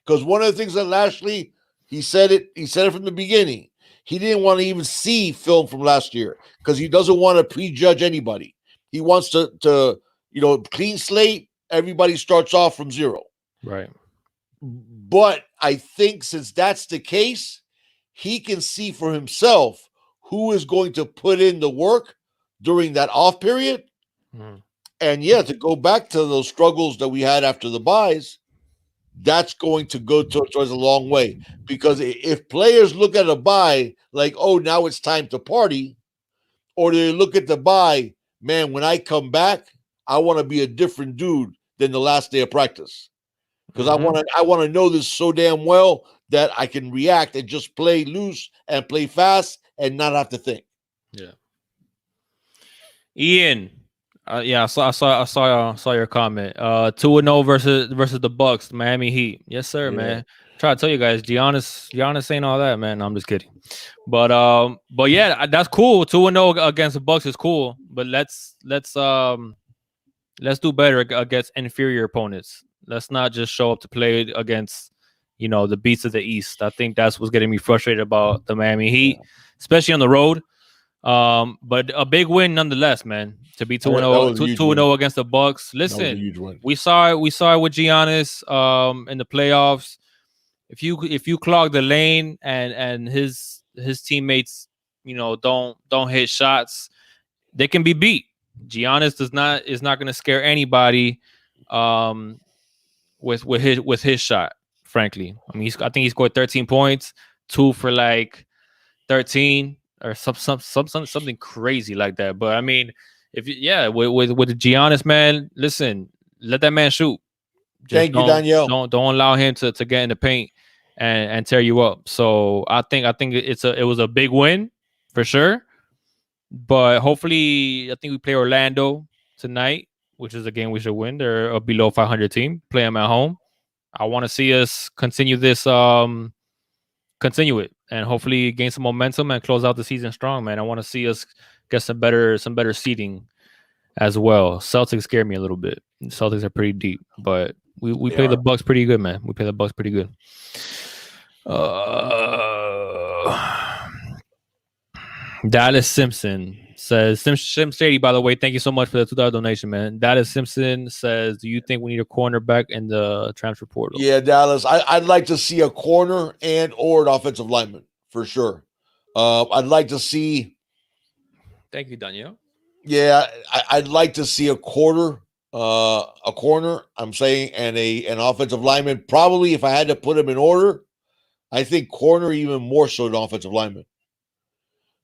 Because one of the things that Lashley, he said it from the beginning. He didn't want to even see film from last year because he doesn't want to prejudge anybody. He wants to clean slate. Everybody starts off from zero. Right. But I think since that's the case, he can see for himself who is going to put in the work during that off period. Mhm. And yeah, to go back to those struggles that we had after the buys, that's going to go towards a long way. Because if players look at a buy like, oh, now it's time to party, or they look at the buy, man, when I come back, I want to be a different dude than the last day of practice. Because I want to know this so damn well that I can react and just play loose and play fast and not have to think. Yeah. Ian. Yeah, I saw your comment. 2-0 versus the Bucks, the Miami Heat. Yes, sir, Yeah. man. Try to tell you guys, Giannis ain't all that, man. No, I'm just kidding. But yeah, that's cool. 2-0 against the Bucks is cool. But let's do better against inferior opponents. Let's not just show up to play against, the beats of the East. I think that's what's getting me frustrated about the Miami Heat, especially on the road. But a big win nonetheless, man. To be 2-0, was a huge 2-0 against the Bucks. That was a Listen, huge win. we saw it with Giannis in the playoffs. If you clog the lane and his teammates, don't hit shots, they can be beat. Giannis is not going to scare anybody with his shot, frankly. I mean, I think he scored 13 points, 2 for like 13 or something crazy like that. But I mean, with the Giannis, man, listen, let that man shoot. Just Thank you, Danielle. don't allow him to get in the paint and tear you up. So I think it was a big win for sure. But hopefully, I think we play Orlando tonight, which is a game we should win. They're a below 500 team. Play them at home. I want to see us continue this continue it and hopefully gain some momentum and close out the season strong, man. I want to see us get some better seeding as well. Celtics scare me a little bit. Celtics are pretty deep, but we play the Bucks pretty good, man. We play the Bucks pretty good. Dallas Simpson says, Sim Shady, by the way, thank you so much for the $2 donation, man. Dallas Simpson says, do you think we need a cornerback in the transfer portal? Yeah, Dallas. I'd like to see a corner and or an offensive lineman for sure. I'd like to see. Thank you, Daniel. Yeah, I'd like to see a corner. I'm saying, and an offensive lineman. Probably, if I had to put them in order, I think corner even more so than offensive lineman.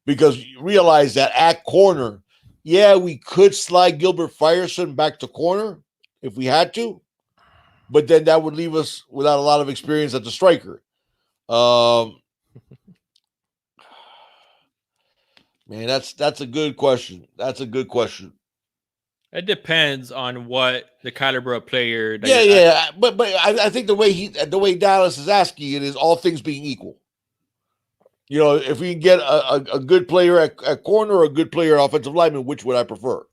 Because you realize that at corner, yeah, we could slide Gilbert Frierson back to corner if we had to, but then that would leave us without a lot of experience at the striker. Man, that's a good question. That's a good question. It depends on what the caliber of player. But I think the way Dallas is asking it is all things being equal. If we can get a good player at corner or a good player offensive lineman, which would I prefer?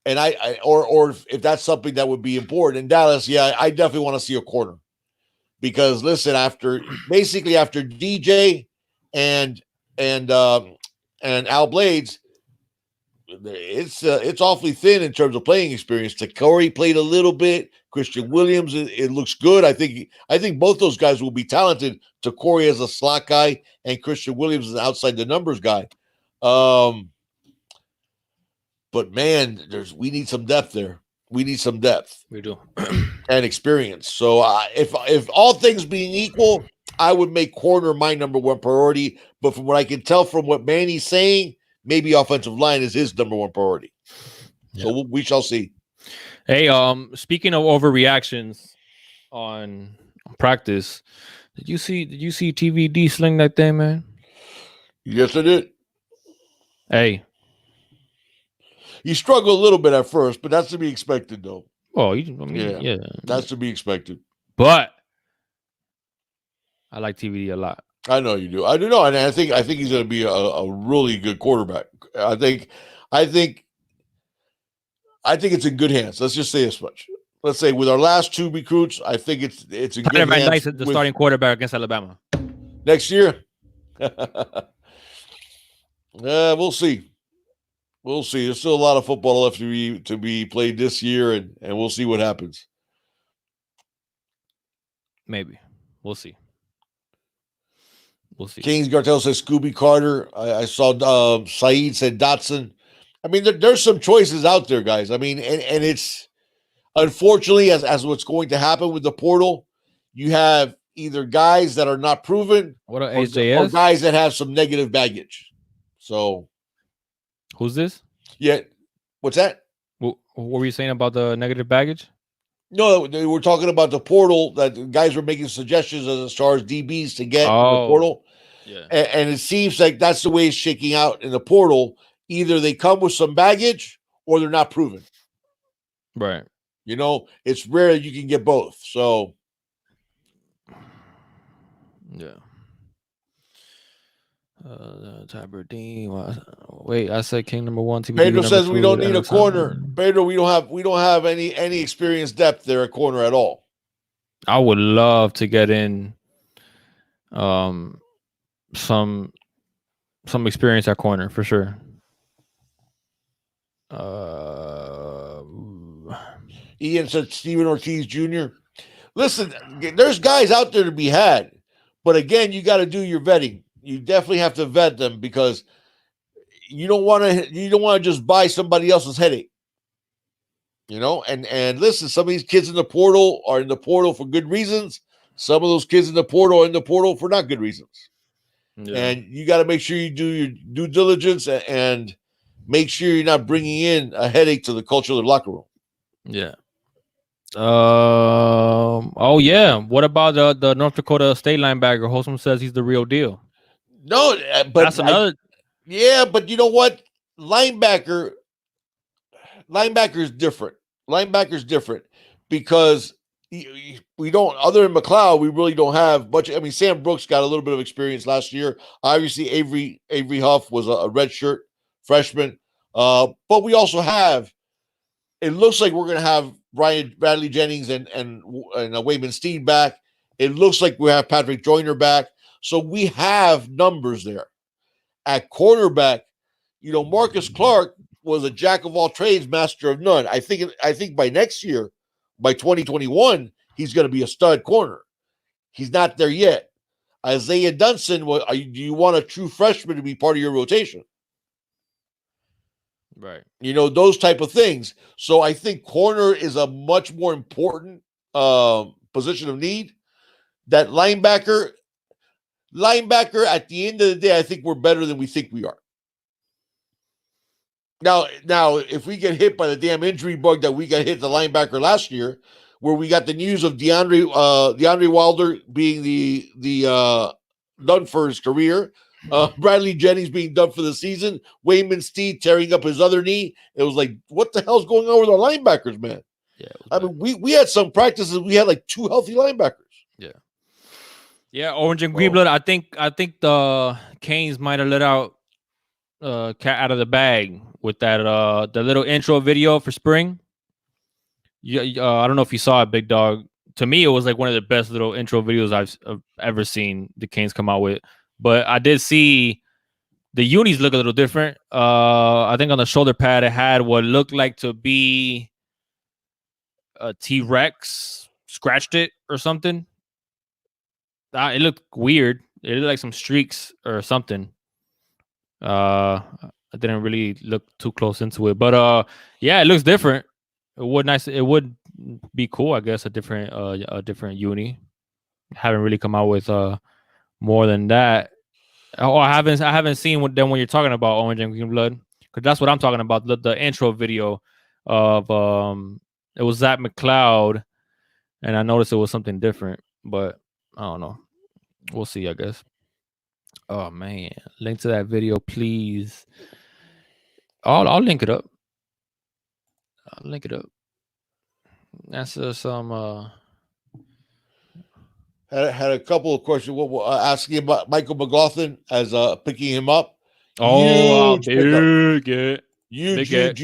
And or if that's something that would be important in Dallas, yeah, I definitely want to see a corner because listen, after DJ and Al Blades, it's awfully thin in terms of playing experience. Corey played a little bit. Christian Williams, it looks good. I think both those guys will be talented. Corey as a slot guy and Christian Williams as an outside the numbers guy. But man, we need some depth there. We need some depth. We do. And experience. So if all things being equal, I would make corner my number one priority. But from what I can tell from what Manny's saying, maybe offensive line is his number one priority. So we shall see. Hey, speaking of overreactions on practice, did you see TVD sling that thing, man? Yes, I did. Hey, He struggled a little bit at first, but that's to be expected, though. well, I mean, yeah, That's to be expected. but I like TVD a lot. I know you do. I do know, and I think he's going to be a really good quarterback. I think it's in good hands. Let's just say this much. Let's say with our last two recruits, I think it's in Tyler good Van hands. Dyke's the starting quarterback against Alabama next year. We'll see. We'll see. There's still a lot of football left to be played this year, and we'll see what happens. Maybe. We'll see. Kings Gartel says Scooby Carter. I saw Saeed said Dotson. I mean, there's some choices out there, guys. I mean, and it's unfortunately as what's going to happen with the portal, you have either guys that are not proven or guys that have some negative baggage. So, who's this? Yeah, what's that? What were you saying about the negative baggage? No, we're talking about the portal that guys were making suggestions as far as DBs to get in the portal. Yeah. And it seems like that's the way it's shaking out in the portal. Either they come with some baggage or they're not proven. Right. You know, it's rare you can get both. So, yeah. Tabardine. Wait, I said King number 1. Pedro says we don't need a corner. Pedro, we don't have any experienced depth there at corner at all. I would love to get in some experience at corner for sure. Ian said Steven Ortiz Jr. Listen, there's guys out there to be had, but again, you got to do your vetting. You definitely have to vet them because you don't want to just buy somebody else's headache. You know, and listen, some of these kids in the portal are in the portal for good reasons. Some of those kids in the portal are in the portal for not good reasons. Yeah. And you got to make sure you do your due diligence and make sure you're not bringing in a headache to the culture of the locker room. Yeah. Oh yeah. What about the North Dakota State linebacker? Olsen says he's the real deal. No, but that's another. But you know what? Linebacker is different. Linebacker's different because we don't, other than McLeod, we really don't have much. I mean, Sam Brooks got a little bit of experience last year. Obviously, Avery Huff was a redshirt freshman. But we also have, it looks like we're going to have Bradley Jennings and Wayman Steed back. It looks like we have Patrick Joyner back. So we have numbers there. At cornerback, you know, Marcus Clark was a jack of all trades, master of none. I think by next year, by 2021, he's going to be a stud corner. He's not there yet. Isaiah Dunson, do you want a true freshman to be part of your rotation? Right. You know, those type of things. So I think corner is a much more important position of need. That linebacker, at the end of the day, I think we're better than we think we are. Now, if we get hit by the damn injury bug that we got hit the linebacker last year, where we got the news of DeAndre Wilder being the done for his career, Bradley Jennings being done for the season, Wayman Steed tearing up his other knee, it was like, what the hell's going on with our linebackers, man? Yeah, I mean, we had some practices. We had like 2 healthy linebackers. Yeah. Yeah, orange and green blood. I think the Canes might have let out cat out of the bag with that the little intro video for spring. Yeah, I don't know if you saw it, Big Dog. To me, it was like one of the best little intro videos I've ever seen the Canes come out with. But I did see the unis look a little different. I think on the shoulder pad it had what looked like to be a T-Rex scratched it or something. It looked weird. It looked like some streaks or something. I didn't really look too close into it, but yeah, it looks different. It would be cool, I guess, a different uni. Haven't really come out with more than that. Oh, I haven't seen them when you're talking about orange and green blood. because that's what I'm talking about. The intro video of it was Zach McLeod, and I noticed it was something different, but I don't know. We'll see, I guess. Oh man, link to that video, please. I'll link it up. I'll link it up. That's some. Had a couple of questions. Asking about Michael McLaughlin as picking him up. Oh, Huge pickup. big it. Huge, Big it.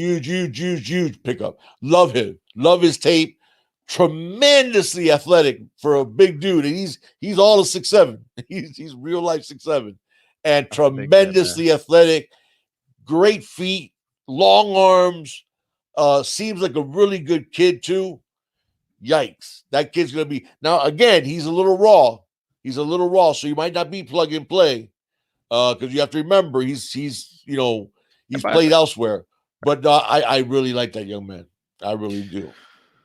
huge pickup. Love him. Love his tape. Tremendously athletic for a big dude. And he's all of 6'7". He's real life 6'7". And That's a big kid, man. tremendously athletic. Great feet, long arms. Seems like a really good kid too. Yikes. That kid's gonna be now again, he's a little raw. He's a little raw, so you might not be plug and play. Because you have to remember he's played elsewhere. But I really like that young man. I really do.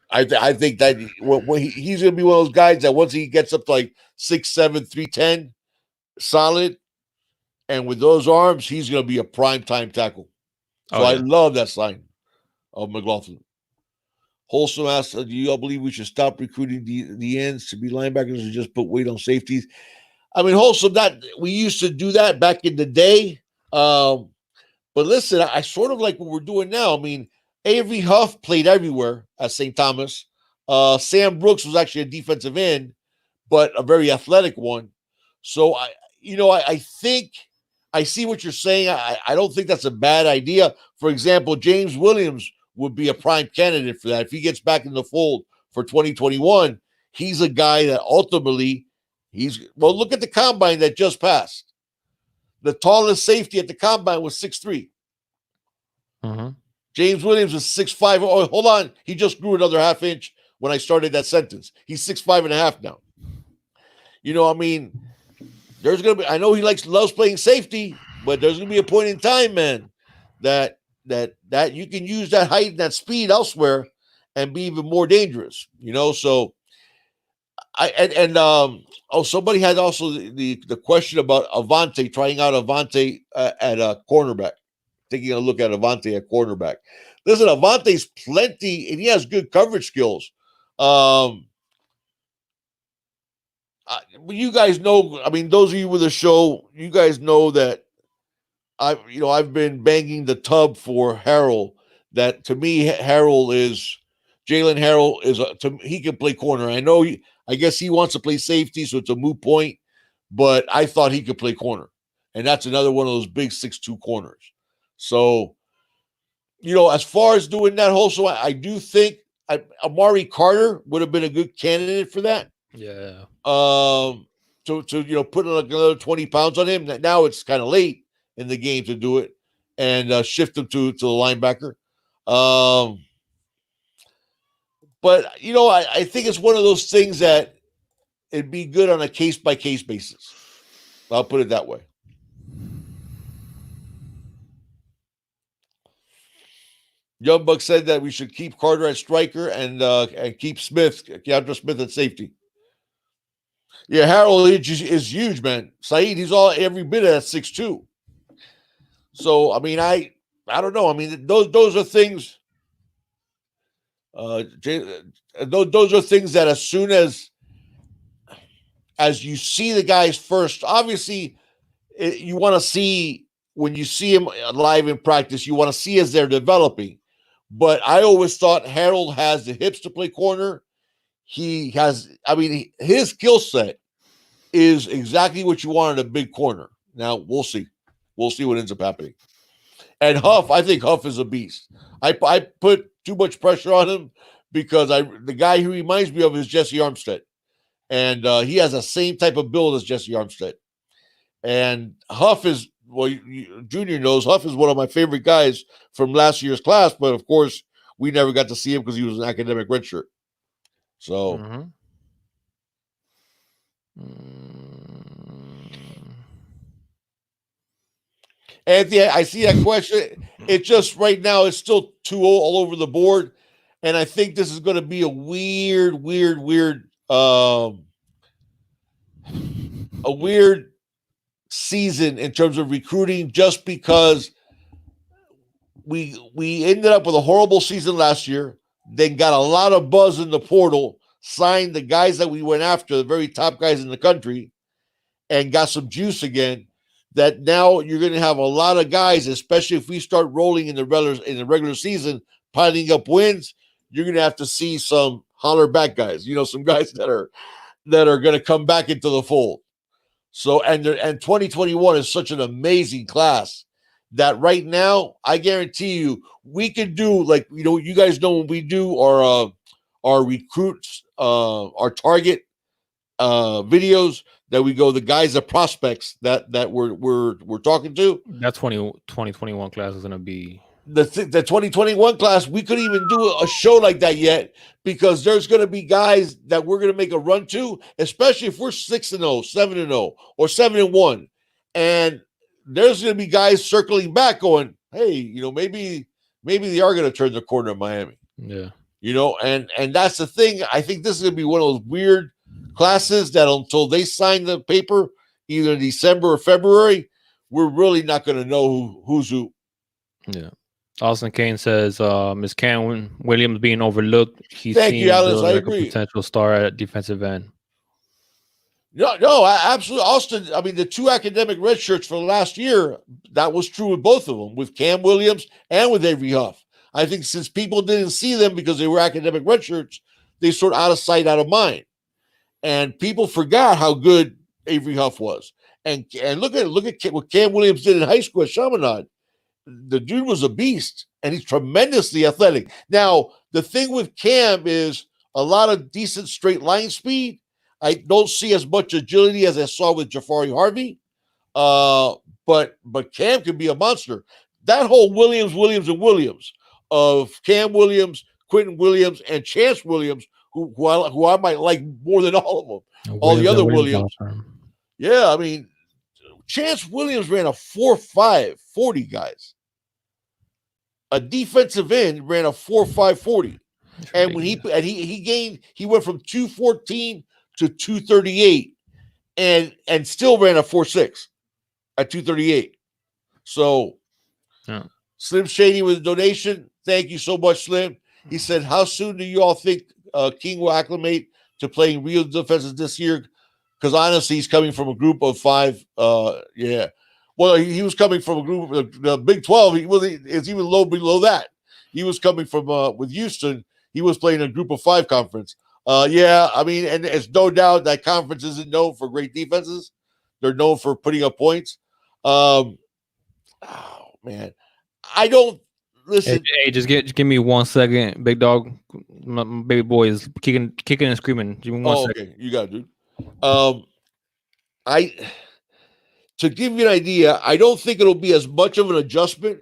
I think that when he's going to be one of those guys that once he gets up to like 6'7", 310, solid, and with those arms, he's going to be a prime time tackle. So I love that sign of McLaughlin. Wholesome asks, do you all believe we should stop recruiting the ends to be linebackers and just put weight on safeties? I mean, Wholesome, that we used to do that back in the day. But listen, I sort of like what we're doing now. I mean, Avery Huff played everywhere at St. Thomas. Sam Brooks was actually a defensive end, but a very athletic one. So I think I see what you're saying. I don't think that's a bad idea. For example, James Williams would be a prime candidate for that. If he gets back in the fold for 2021, he's a guy that ultimately look at the combine that just passed. The tallest safety at the combine was 6'3". Mm-hmm. James Williams is 6'5". Oh, hold on. He just grew another half inch when I started that sentence. He's 6'5.5" now. I mean, there's going to be, I know he loves playing safety, but there's going to be a point in time, man, that you can use that height and that speed elsewhere and be even more dangerous, so somebody had also the question about Avante, trying out Avante at a cornerback, taking a look at Avante at cornerback. Listen, Avante's plenty, and he has good coverage skills. You guys know, I mean, those of you with the show, you guys know that I've been banging the tub for Harrell. That to me, Jalen Harrell he can play corner. I know I guess he wants to play safety, so it's a moot point. But I thought he could play corner, and that's another one of those big 6'2" corners. So, as far as doing that, also, I do think Amari Carter would have been a good candidate for that. Yeah. To put like another 20 pounds on him. Now it's kind of late in the game to do it, and shift him to the linebacker. But I think it's one of those things that it'd be good on a case by case basis. I'll put it that way. Young Buck said that we should keep Carter at striker and keep Keandre Smith at safety. Yeah, Harold is huge, man. Saeed, he's every bit of that 6'2". So I mean, I don't know. I mean, those are things. Those are things that as soon as you see the guys first, obviously, you want to see when you see him live in practice. You want to see as they're developing. But I always thought Harold has the hips to play corner. He has. I mean, his skill set is exactly what you want in a big corner. Now we'll see. We'll see what ends up happening. And Huff, I think Huff is a beast. I put too much pressure on him because the guy who reminds me of is Jesse Armstead. And he has the same type of build as Jesse Armstead. And Huff is, Junior knows, Huff is one of my favorite guys from last year's class. But, of course, we never got to see him because he was an academic redshirt. So. Mm-hmm. Anthony, I see that question. It just right now it's still too all over the board, and I think this is going to be a weird season in terms of recruiting, just because we ended up with a horrible season last year, then got a lot of buzz in the portal, signed the guys that we went after, the very top guys in the country, and got some juice again. That now you're going to have a lot of guys, especially if we start rolling in the regular season, piling up wins. You're going to have to see some holler back guys. Some guys that are going to come back into the fold. So and 2021 is such an amazing class that right now I guarantee you we can do, like, you guys know when we do our recruits our target videos, that we go, the guys, the prospects that we're talking to. That 2021 class is gonna be The 2021 class, we couldn't even do a show like that yet, because there's going to be guys that we're going to make a run to, especially if we're 6-0, 7-0, or 7-1, and there's going to be guys circling back, going, "Hey, maybe they are going to turn the corner in Miami." yeah. And that's the thing. I think this is going to be one of those weird classes that until they sign the paper, either in December or February, we're really not going to know who's who. Yeah. Austin Kane says, "Is Cam Williams being overlooked? He Thank you, seems Alice. I like a agree. potential star at defensive end." No, absolutely. Austin, I mean, the two academic red shirts for last year, that was true with both of them, with Cam Williams and with Avery Huff. I think since people didn't see them because they were academic red shirts, they sort of out of sight, out of mind. And people forgot how good Avery Huff was. And look at what Cam Williams did in high school at Chaminade. The dude was a beast, and he's tremendously athletic. Now, the thing with Cam is a lot of decent straight line speed. I don't see as much agility as I saw with Jafari Harvey. But Cam can be a monster. That whole Williams of Cam Williams, Quentin Williams, and Chance Williams, who I might like more than all of them, all the other Williams. Yeah, I mean, Chance Williams ran a 4.5 40, guys. A defensive end ran a 4.5 40. And when he went from 214 to 238 and still ran a 4.6 at 238. So yeah. Slim Shady with a donation. Thank you so much, Slim. He said, "How soon do you all think King will acclimate to playing real defenses this year?" Because honestly, he's coming from a group of 5. Yeah. Well, he was coming from a group of the Big 12. It's even low below that. He was coming from with Houston. He was playing a group of 5 conference. Yeah, I mean, and it's no doubt that conference isn't known for great defenses. They're known for putting up points. Oh man, I don't listen. Hey, just give me 1 second, big dog. My baby boy is kicking and screaming. Give me 1 second. Okay, you got it, dude. To give you an idea, I don't think it'll be as much of an adjustment,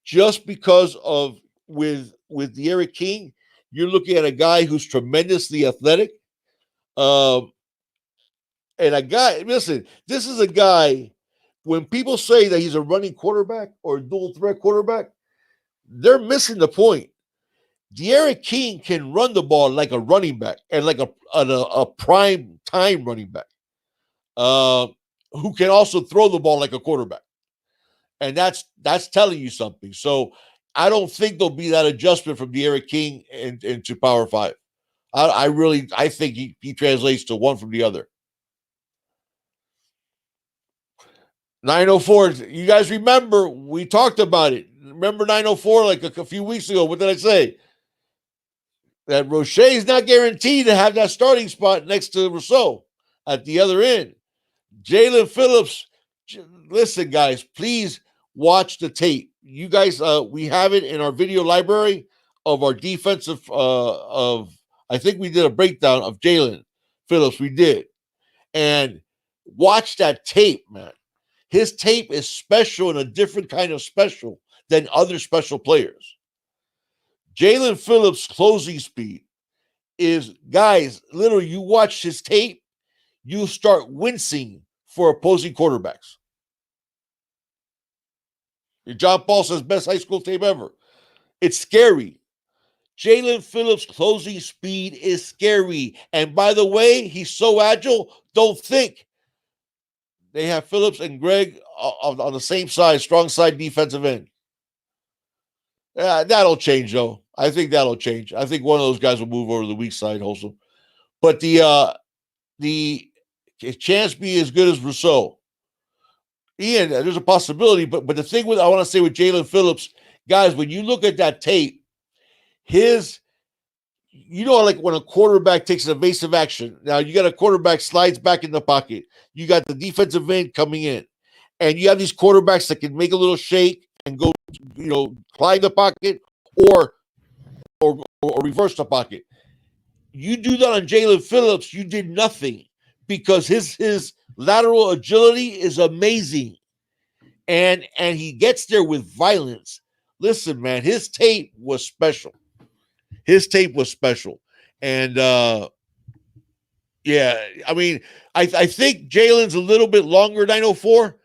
just because of with De'Aaron King, you're looking at a guy who's tremendously athletic. And a guy, listen, this is a guy, when people say that he's a running quarterback or a dual threat quarterback, they're missing the point. De'Aaron King can run the ball like a running back, and like a prime time running back, who can also throw the ball like a quarterback. And that's telling you something. So I don't think there'll be that adjustment from De'Aaron King into Power 5. I think he translates to one from the other. 904. You guys remember we talked about it. Remember 904 like a few weeks ago? What did I say? That Roche is not guaranteed to have that starting spot next to Russo at the other end. Jalen Phillips. Listen, guys, please watch the tape. You guys, we have it in our video library of our defensive. I think we did a breakdown of Jalen Phillips. We did, and watch that tape, man. His tape is special, and a different kind of special than other special players. Jalen Phillips' closing speed is, guys, literally, you watch his tape, you start wincing for opposing quarterbacks. John Paul says best high school tape ever. It's scary. Jalen Phillips' closing speed is scary. And by the way, he's so agile, don't think. They have Phillips and Greg on the same side, strong side defensive end. That'll change, though. I think that'll change. I think one of those guys will move over to the weak side, Wholesome. But the chance be as good as Rousseau. Ian, there's a possibility, but the thing with I want to say with Jalen Phillips, guys, when you look at that tape, his like when a quarterback takes an evasive action. Now you got a quarterback slides back in the pocket. You got the defensive end coming in, and you have these quarterbacks that can make a little shake and go, climb the pocket or reverse the pocket. You do that on Jalen Phillips, you did nothing because his lateral agility is amazing, and he gets there with violence. Listen, man, his tape was special. And yeah, I mean, I think Jalen's a little bit longer than 904.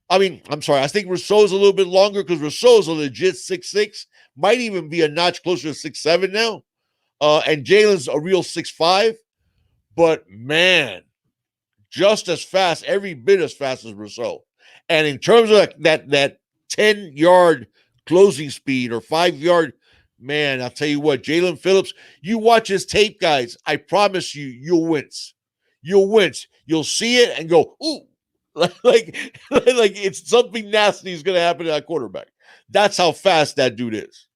I mean, I'm sorry, I think Rousseau's a little bit longer because Rousseau's a legit 6'6", might even be a notch closer to 6'7" now. And Jalen's a real 6'5", but man, just as fast, every bit as fast as Rousseau. And in terms of that 10-yard closing speed or 5-yard, man, I'll tell you what, Jalen Phillips, you watch his tape, guys, I promise you'll wince. You'll wince. You'll see it and go, ooh, like it's something nasty is going to happen to that quarterback. That's how fast that dude is.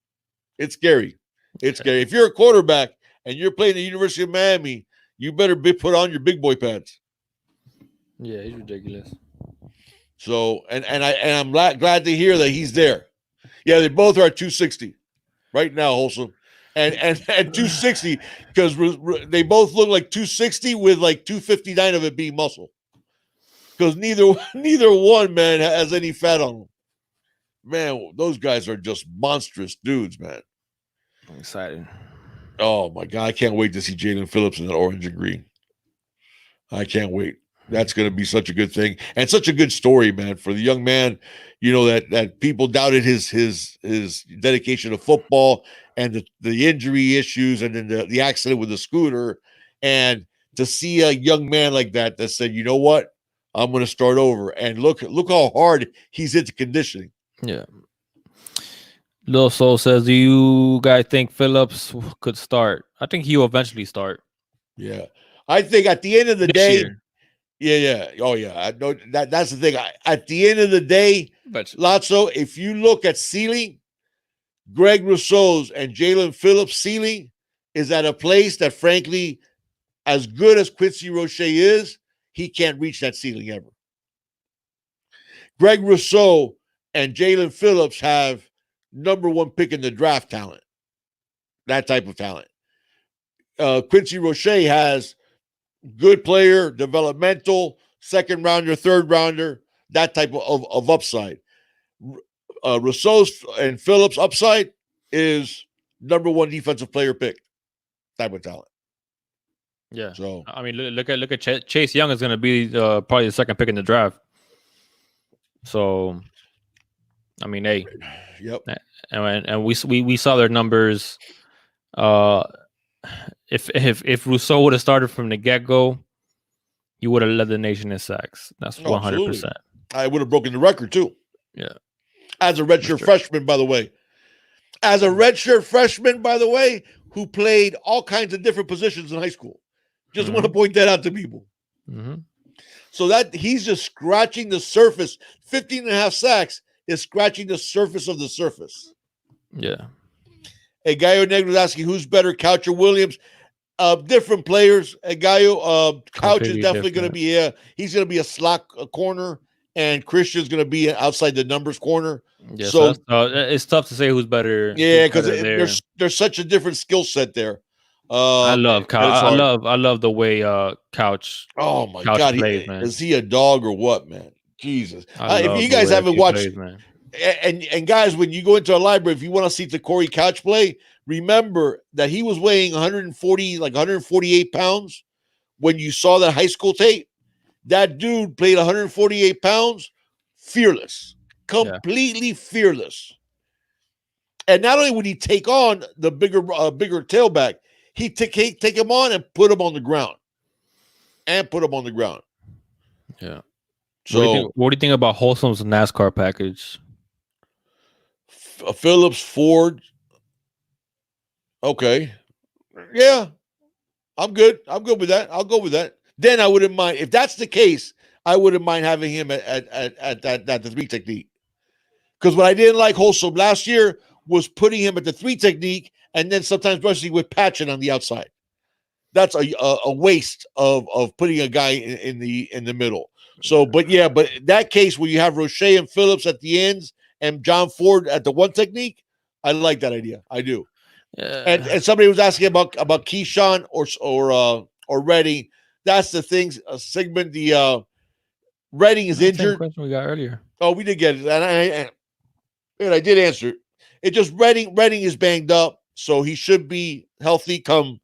It's scary. It's scary. If you're a quarterback and you're playing the University of Miami, you better put on your big boy pads. Yeah, he's ridiculous. So, and I'm glad to hear that he's there. Yeah, they both are at 260 right now, Wholesome, and 260 because they both look like 260 with like 259 of it being muscle. Because neither one, man, has any fat on them. Man, those guys are just monstrous dudes, man. I'm excited. Oh my God, I can't wait to see Jalen Phillips in that orange and green. I can't wait. That's going to be such a good thing and such a good story, man, for the young man. That people doubted his dedication to football and the injury issues and then the accident with the scooter, and to see a young man like that said, you know what, I'm going to start over, and look how hard he's into conditioning. Yeah. Lil Soul says, do you guys think Phillips could start? I think he will eventually start. Yeah. I think at the end of the This day, year. Yeah. Oh, yeah. I know that's the thing. At the end of the day, Lotso, if you look at ceiling, Greg Rousseau's and Jalen Phillips' ceiling is at a place that, frankly, as good as Quincy Roche is, he can't reach that ceiling ever. Greg Rousseau and Jalen Phillips have number one pick in the draft talent, that type of talent. Quincy Roche has good player, developmental, second rounder, third rounder, that type of upside. Rousseau's and Phillips' upside is number one defensive player pick type of talent. Yeah. So I mean, look at Chase Young is going to be probably the second pick in the draft. So, I mean, hey, yep. And we saw their numbers. If Rousseau would have started from the get-go, he would have led the nation in sacks. That's 100%. I would have broken the record too. Yeah. As a redshirt freshman, by the way. As a redshirt freshman, by the way, who played all kinds of different positions in high school. Just want to point that out to people. Mm-hmm. So that he's just scratching the surface. 15 and a half sacks is scratching the surface of the surface. Yeah. A Gallo Negro is asking who's better, Couch or Williams. Different players. A Gallo, Couch is definitely going to be he's going to be a slot corner, and Christian's going to be outside the numbers corner. Yeah, so it's tough to say who's better. Yeah, because there's such a different skill set there. I love Couch. I love the way Couch. Oh my Couch God, plays, man. Is he a dog or what, man? Jesus! If you guys haven't watched, plays, man. And guys, when you go into a library, if you want to see Corey Couch play, remember that he was weighing 148 pounds when you saw that high school tape. That dude played 148 pounds, fearless, completely fearless. And not only would he take on the bigger tailback, he'd take him on and put him on the ground. Yeah. So, what do you think about Wholesome's NASCAR package? Phillips, Ford. Okay. Yeah, I'm good. I'm good with that. I'll go with that. Then I wouldn't mind if that's the case. I wouldn't mind having him at the three technique. Because what I didn't like Holsom last year was putting him at the three technique and then sometimes rushing with Patchen on the outside. That's a waste of putting a guy in the middle. So, but in that case where you have Roche and Phillips at the ends and John Ford at the one technique, I like that idea. I do. And somebody was asking about Keyshawn or Redding. That's the thing. Sigmund, the Redding is Same injured. question we got earlier. Oh, we did get it, and I did answer. It just Redding is banged up, so he should be healthy come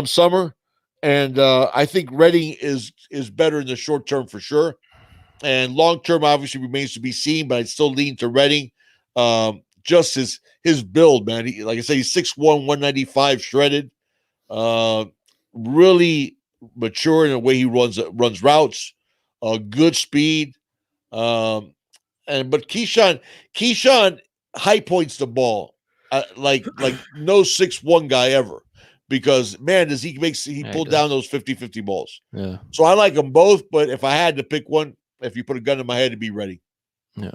summer. And I think Redding is better in the short term for sure, and long term obviously remains to be seen. But I'd still lean to Redding. Just his build, man. He, like I say, he's 6'1", 195, shredded. Really mature in the way he runs routes. Good speed. But Keyshawn high points the ball like no 6'1" guy ever, because man does he pull down those 50-50 balls. Yeah. So I like them both, but if I had to pick one, if you put a gun in my head, to be Ready. Yeah.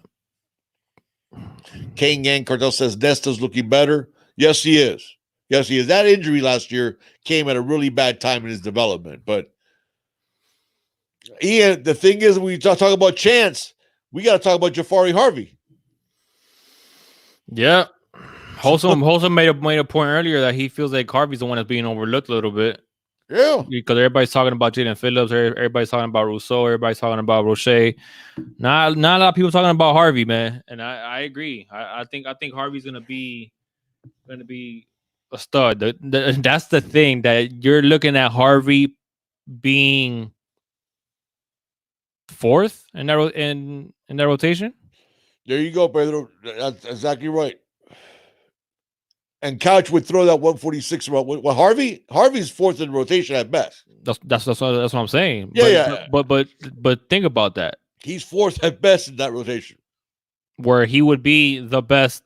Kane Gang Cartel says Nesta's looking better. Yes, he is. Yes, he is. That injury last year came at a really bad time in his development. But Ian, the thing is, when we talk about Chance, we got to talk about Jafari Harvey. Yeah. Holson made a point earlier that he feels like Harvey's the one that's being overlooked a little bit. Yeah. Because everybody's talking about Jalen Phillips, everybody's talking about Rousseau, everybody's talking about Roche. Not a lot of people talking about Harvey, man. And I agree. I think Harvey's gonna be a stud. That's the thing, that you're looking at Harvey being fourth in that rotation. There you go, Pedro. That's exactly right. And Couch would throw that 146 around. Well, Harvey's fourth in rotation at best. That's what I'm saying. Yeah, But think about that. He's fourth at best in that rotation, where he would be the best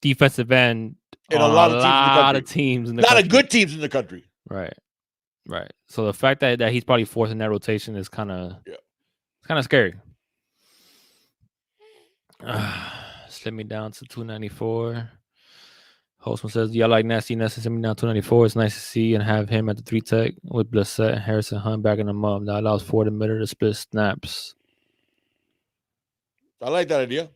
defensive end in a lot of teams in the country. country. Of good teams in the country. Right. So the fact that he's probably fourth in that rotation is kind of scary. Slip me down to 294. Holtzman says, "Yeah, I like Nasty Nessa. Send me down 294. It's nice to see and have him at the 3 tech with Blissett and Harrison Hunt backing him up. That allows Ford and Mitter to split snaps." I like that idea.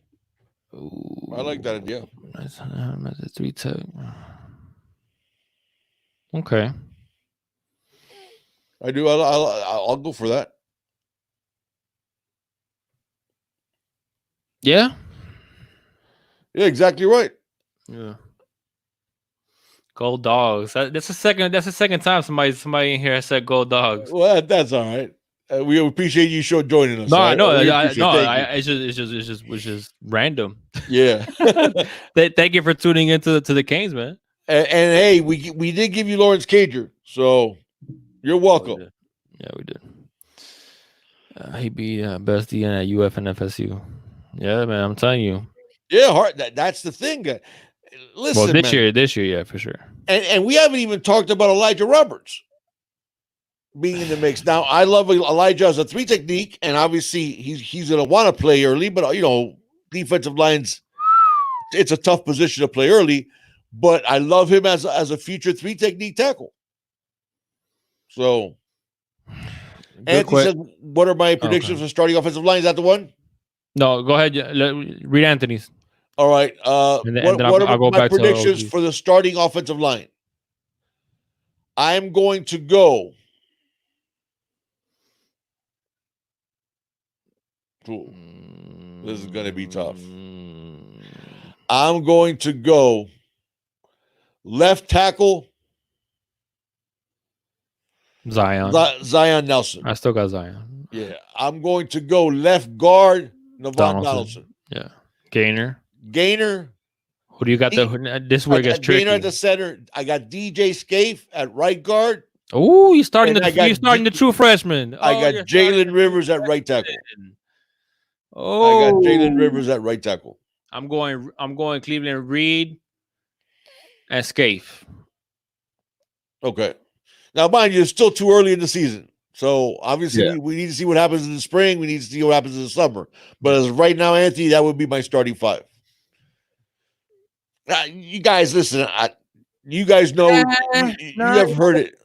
Ooh, I like that idea. Nice. I'm at the 3 tech. Okay. I do. I'll go for that. Yeah. Yeah, exactly right. Yeah. Gold Dogs. That's the second time somebody in here has said Gold Dogs. Well, that's all right. We appreciate you joining us. No, I know. It's just random. Yeah. Thank you for tuning into the Canes, man. And hey, we did give you Lawrence Cager, so you're welcome. Yeah, we did. He be best DN at UF and FSU. Yeah, man, I'm telling you. Yeah, that's the thing. Listen, well, this year, yeah, for sure. And we haven't even talked about Elijah Roberts being in the mix. Now, I love Elijah as a 3 technique, and obviously he's going to want to play early, but defensive lines, it's a tough position to play early, but I love him as a future 3 technique tackle. So, Anthony says, what are my predictions for starting offensive line? Is that the one? No, go ahead. Read Anthony's. All right. What are my predictions for the starting offensive line? I'm going to go. Ooh, this is going to be tough. I'm going to go left tackle. Zion Nelson. I still got Zion. Yeah. I'm going to go left guard, Navon Donaldson. Yeah. Gainer. Who do you got? This is where it gets tricky. Gainer at the center. I got DJ Scaife at right guard. Oh, you're starting the true freshman. I got Jalen Rivers at right tackle. Oh, I got Jalen Rivers at right tackle. I'm going Cleveland Reed and Scaife. Okay. Now, mind you, it's still too early in the season. So obviously, Yeah. we need to see what happens in the spring. We need to see what happens in the summer. But as of right now, Anthony, that would be my starting five. You guys, listen. You guys know you have heard it.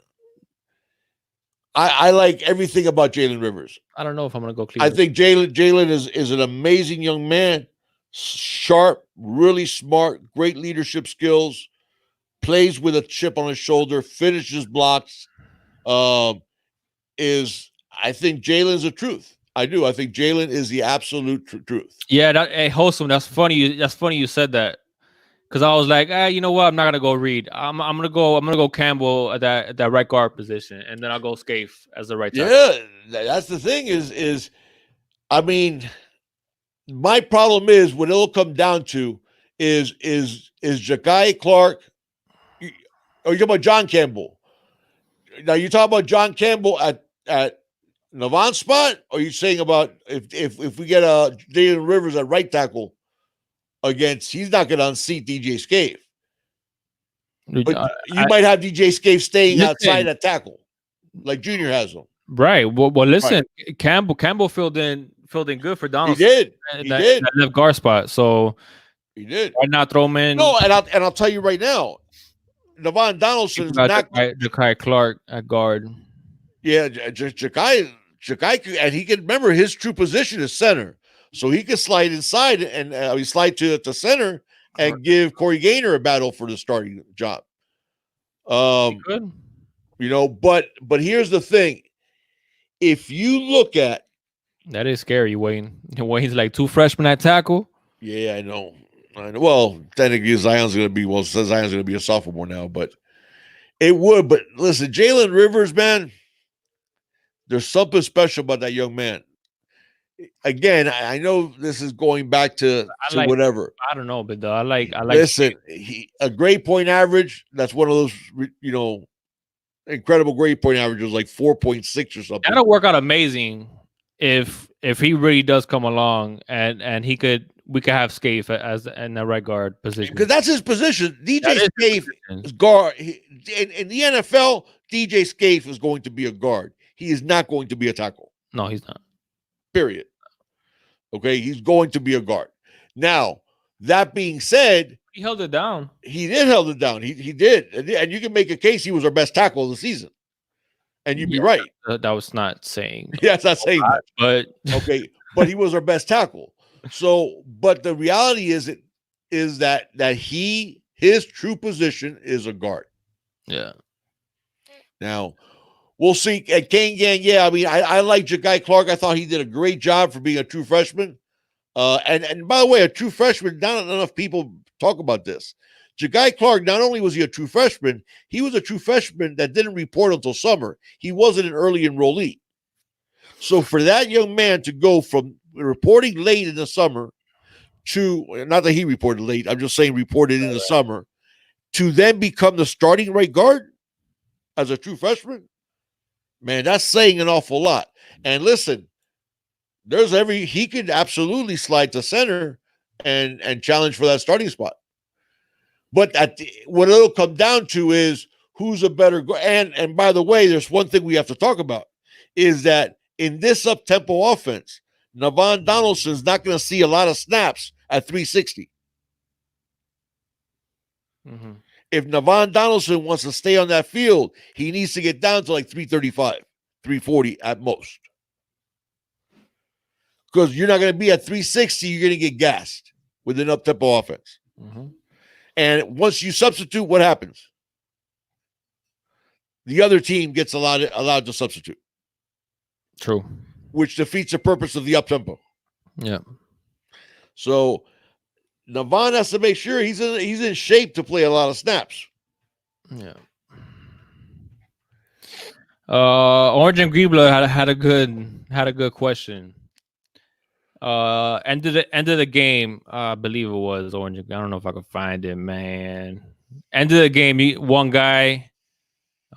I like everything about Jalen Rivers. I don't know if I'm gonna go I Cleveland. think Jalen is an amazing young man, sharp, really smart, great leadership skills, plays with a chip on his shoulder, finishes blocks. Um, is I think Jalen's the truth. I do. I think Jalen is the absolute truth. Yeah, hey, wholesome. That's funny. That's funny you said that because I was like, you know what? I'm not gonna go Reed. I'm gonna go Campbell at that right guard position, and then I'll go Scaife as the right tackle. Yeah, that's the thing. Is I mean, my problem is what it'll come down to is Ja'Kai Clark. Or you talking about John Campbell? Now you talk about John Campbell at Navon's spot, or are you saying about if we get a Jalen Rivers at right tackle against, he's not going to unseat DJ Scaife. But you might have DJ Scaife staying outside at tackle, like Junior has him. Right. Well, listen, right. Campbell filled in good for Donaldson. He did. That left guard spot. So he did. Why not throw him in? No, and I'll tell you right now, Navon Donaldson is not Ja'Kai Clark at guard. Yeah, Ja'Kai, and he can remember his true position is center, so he can slide inside and he slide to center and give Corey Gaynor a battle for the starting job. You know, but here's the thing: if you look at that is scary, Wayne. Wayne's like 2 freshmen at tackle. Yeah, I know. Well, technically Zion's going to be a sophomore now, but it would. But listen, Jalen Rivers, man, there's something special about that young man. Again, I know this is going back to whatever. I don't know, but I like. Listen, a grade point average. That's one of those, incredible grade point averages, like 4.6 or something. That'll work out amazing if he really does come along and we could have Scaife as in the right guard position, because that's his position. DJ Scaife is guard. In the NFL, DJ Scaife is going to be a guard. He is not going to be a tackle. No, he's not. Period. Okay, he's going to be a guard. Now, that being said, he held it down. He did hold it down. He did, and you can make a case he was our best tackle of the season, and you'd be right. That was not saying. Yeah, it's not saying that. But okay, but he was our best tackle. So, but the reality is that his true position is a guard. Yeah. Now, we'll see. At Kane Gang, yeah, I mean, I like Ja'Kai Clark. I thought he did a great job for being a true freshman. And by the way, a true freshman, not enough people talk about this. Ja'Kai Clark, not only was he a true freshman, he was a true freshman that didn't report until summer. He wasn't an early enrollee. So for that young man to go from reporting late in the summer to, not that he reported late, I'm just saying reported in the summer, to then become the starting right guard as a true freshman, man, that's saying an awful lot. And listen, he could absolutely slide to center and challenge for that starting spot. But what it'll come down to is who's a better and by the way, there's one thing we have to talk about is that in this up-tempo offense, Navon Donaldson's not going to see a lot of snaps at 360. Mm-hmm. If Navon Donaldson wants to stay on that field, he needs to get down to like 335, 340 at most. Because you're not going to be at 360, you're going to get gassed with an up-tempo offense. Mm-hmm. And once you substitute, what happens? The other team gets allowed to substitute. True. Which defeats the purpose of the up-tempo. Yeah. So Navon has to make sure he's in shape to play a lot of snaps. Yeah. Orange and Griebler had a good question. End of the game, I believe it was Orange. I don't know if I can find it, man. End of the game, one guy.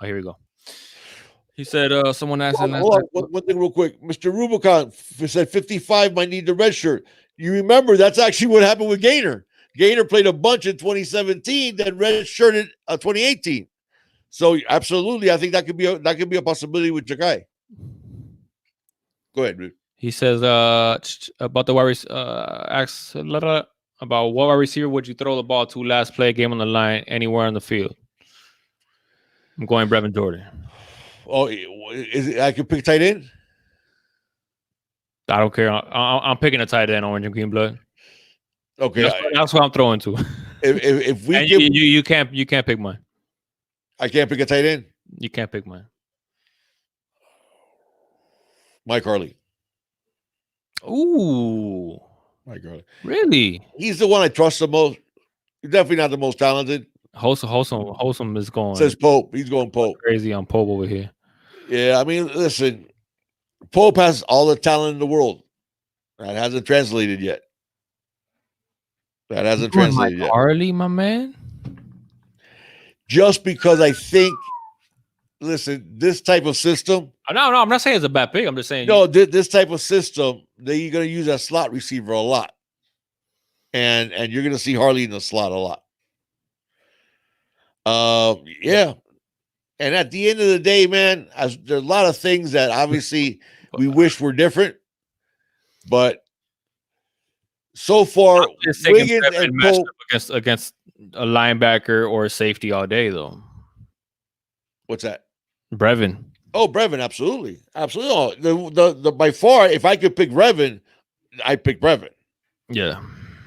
Oh, here we go. He said, someone asked him. Hold on, one thing real quick. Mr. Rubicon said 55 might need the red shirt. You remember that's actually what happened with Gaynor. Gaynor played a bunch in 2017, then redshirted 2018. So absolutely, I think that could be a possibility with Jakai. Go ahead, dude. He says about the asks about what wide receiver would you throw the ball to last play, game on the line, anywhere on the field. I'm going Brevin Jordan. Oh, I could pick tight end. I don't care. I'm picking a tight end, orange and green blood. Okay, that's what I'm throwing to. If we you can't pick mine. I can't pick a tight end. You can't pick mine. Mike Harley. Ooh, Mike Harley. Really? He's the one I trust the most. He's definitely not the most talented. Wholesome is going. Says Pope. He's going Pope. Crazy on Pope over here. Yeah, I mean, listen, Pope has all the talent in the world. That hasn't translated yet. Harley, my man. Just because I think, listen, this type of system. No, I'm not saying it's a bad pick. I'm just saying. No, this type of system, that you're going to use that slot receiver a lot. And you're going to see Harley in the slot a lot. Yeah. And at the end of the day, man, there's a lot of things that obviously we wish were different. But so far, Wiggins and Pope against a linebacker or a safety all day, though. What's that? Brevin. Oh, Brevin, absolutely. Absolutely. Oh, the by far, if I could pick Brevin, I'd pick Brevin. Yeah.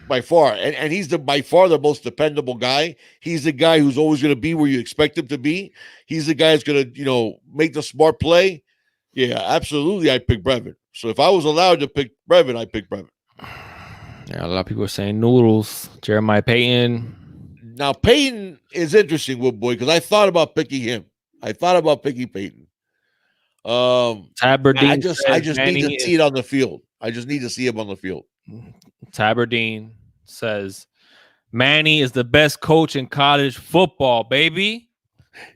By far. And he's by far the most dependable guy. He's the guy who's always going to be where you expect him to be. He's the guy who's going to, make the smart play. Yeah, absolutely. I'd pick Brevin. So if I was allowed to pick Brevin, I'd pick Brevin. Yeah, a lot of people are saying Noodles, Jeremiah Payton. Now, Payton is interesting, Woodboy, because I thought about picking him. I thought about picking Payton. Taberdine. I just need to see it on the field. I just need to see him on the field. Taberdine says Manny is the best coach in college football, baby.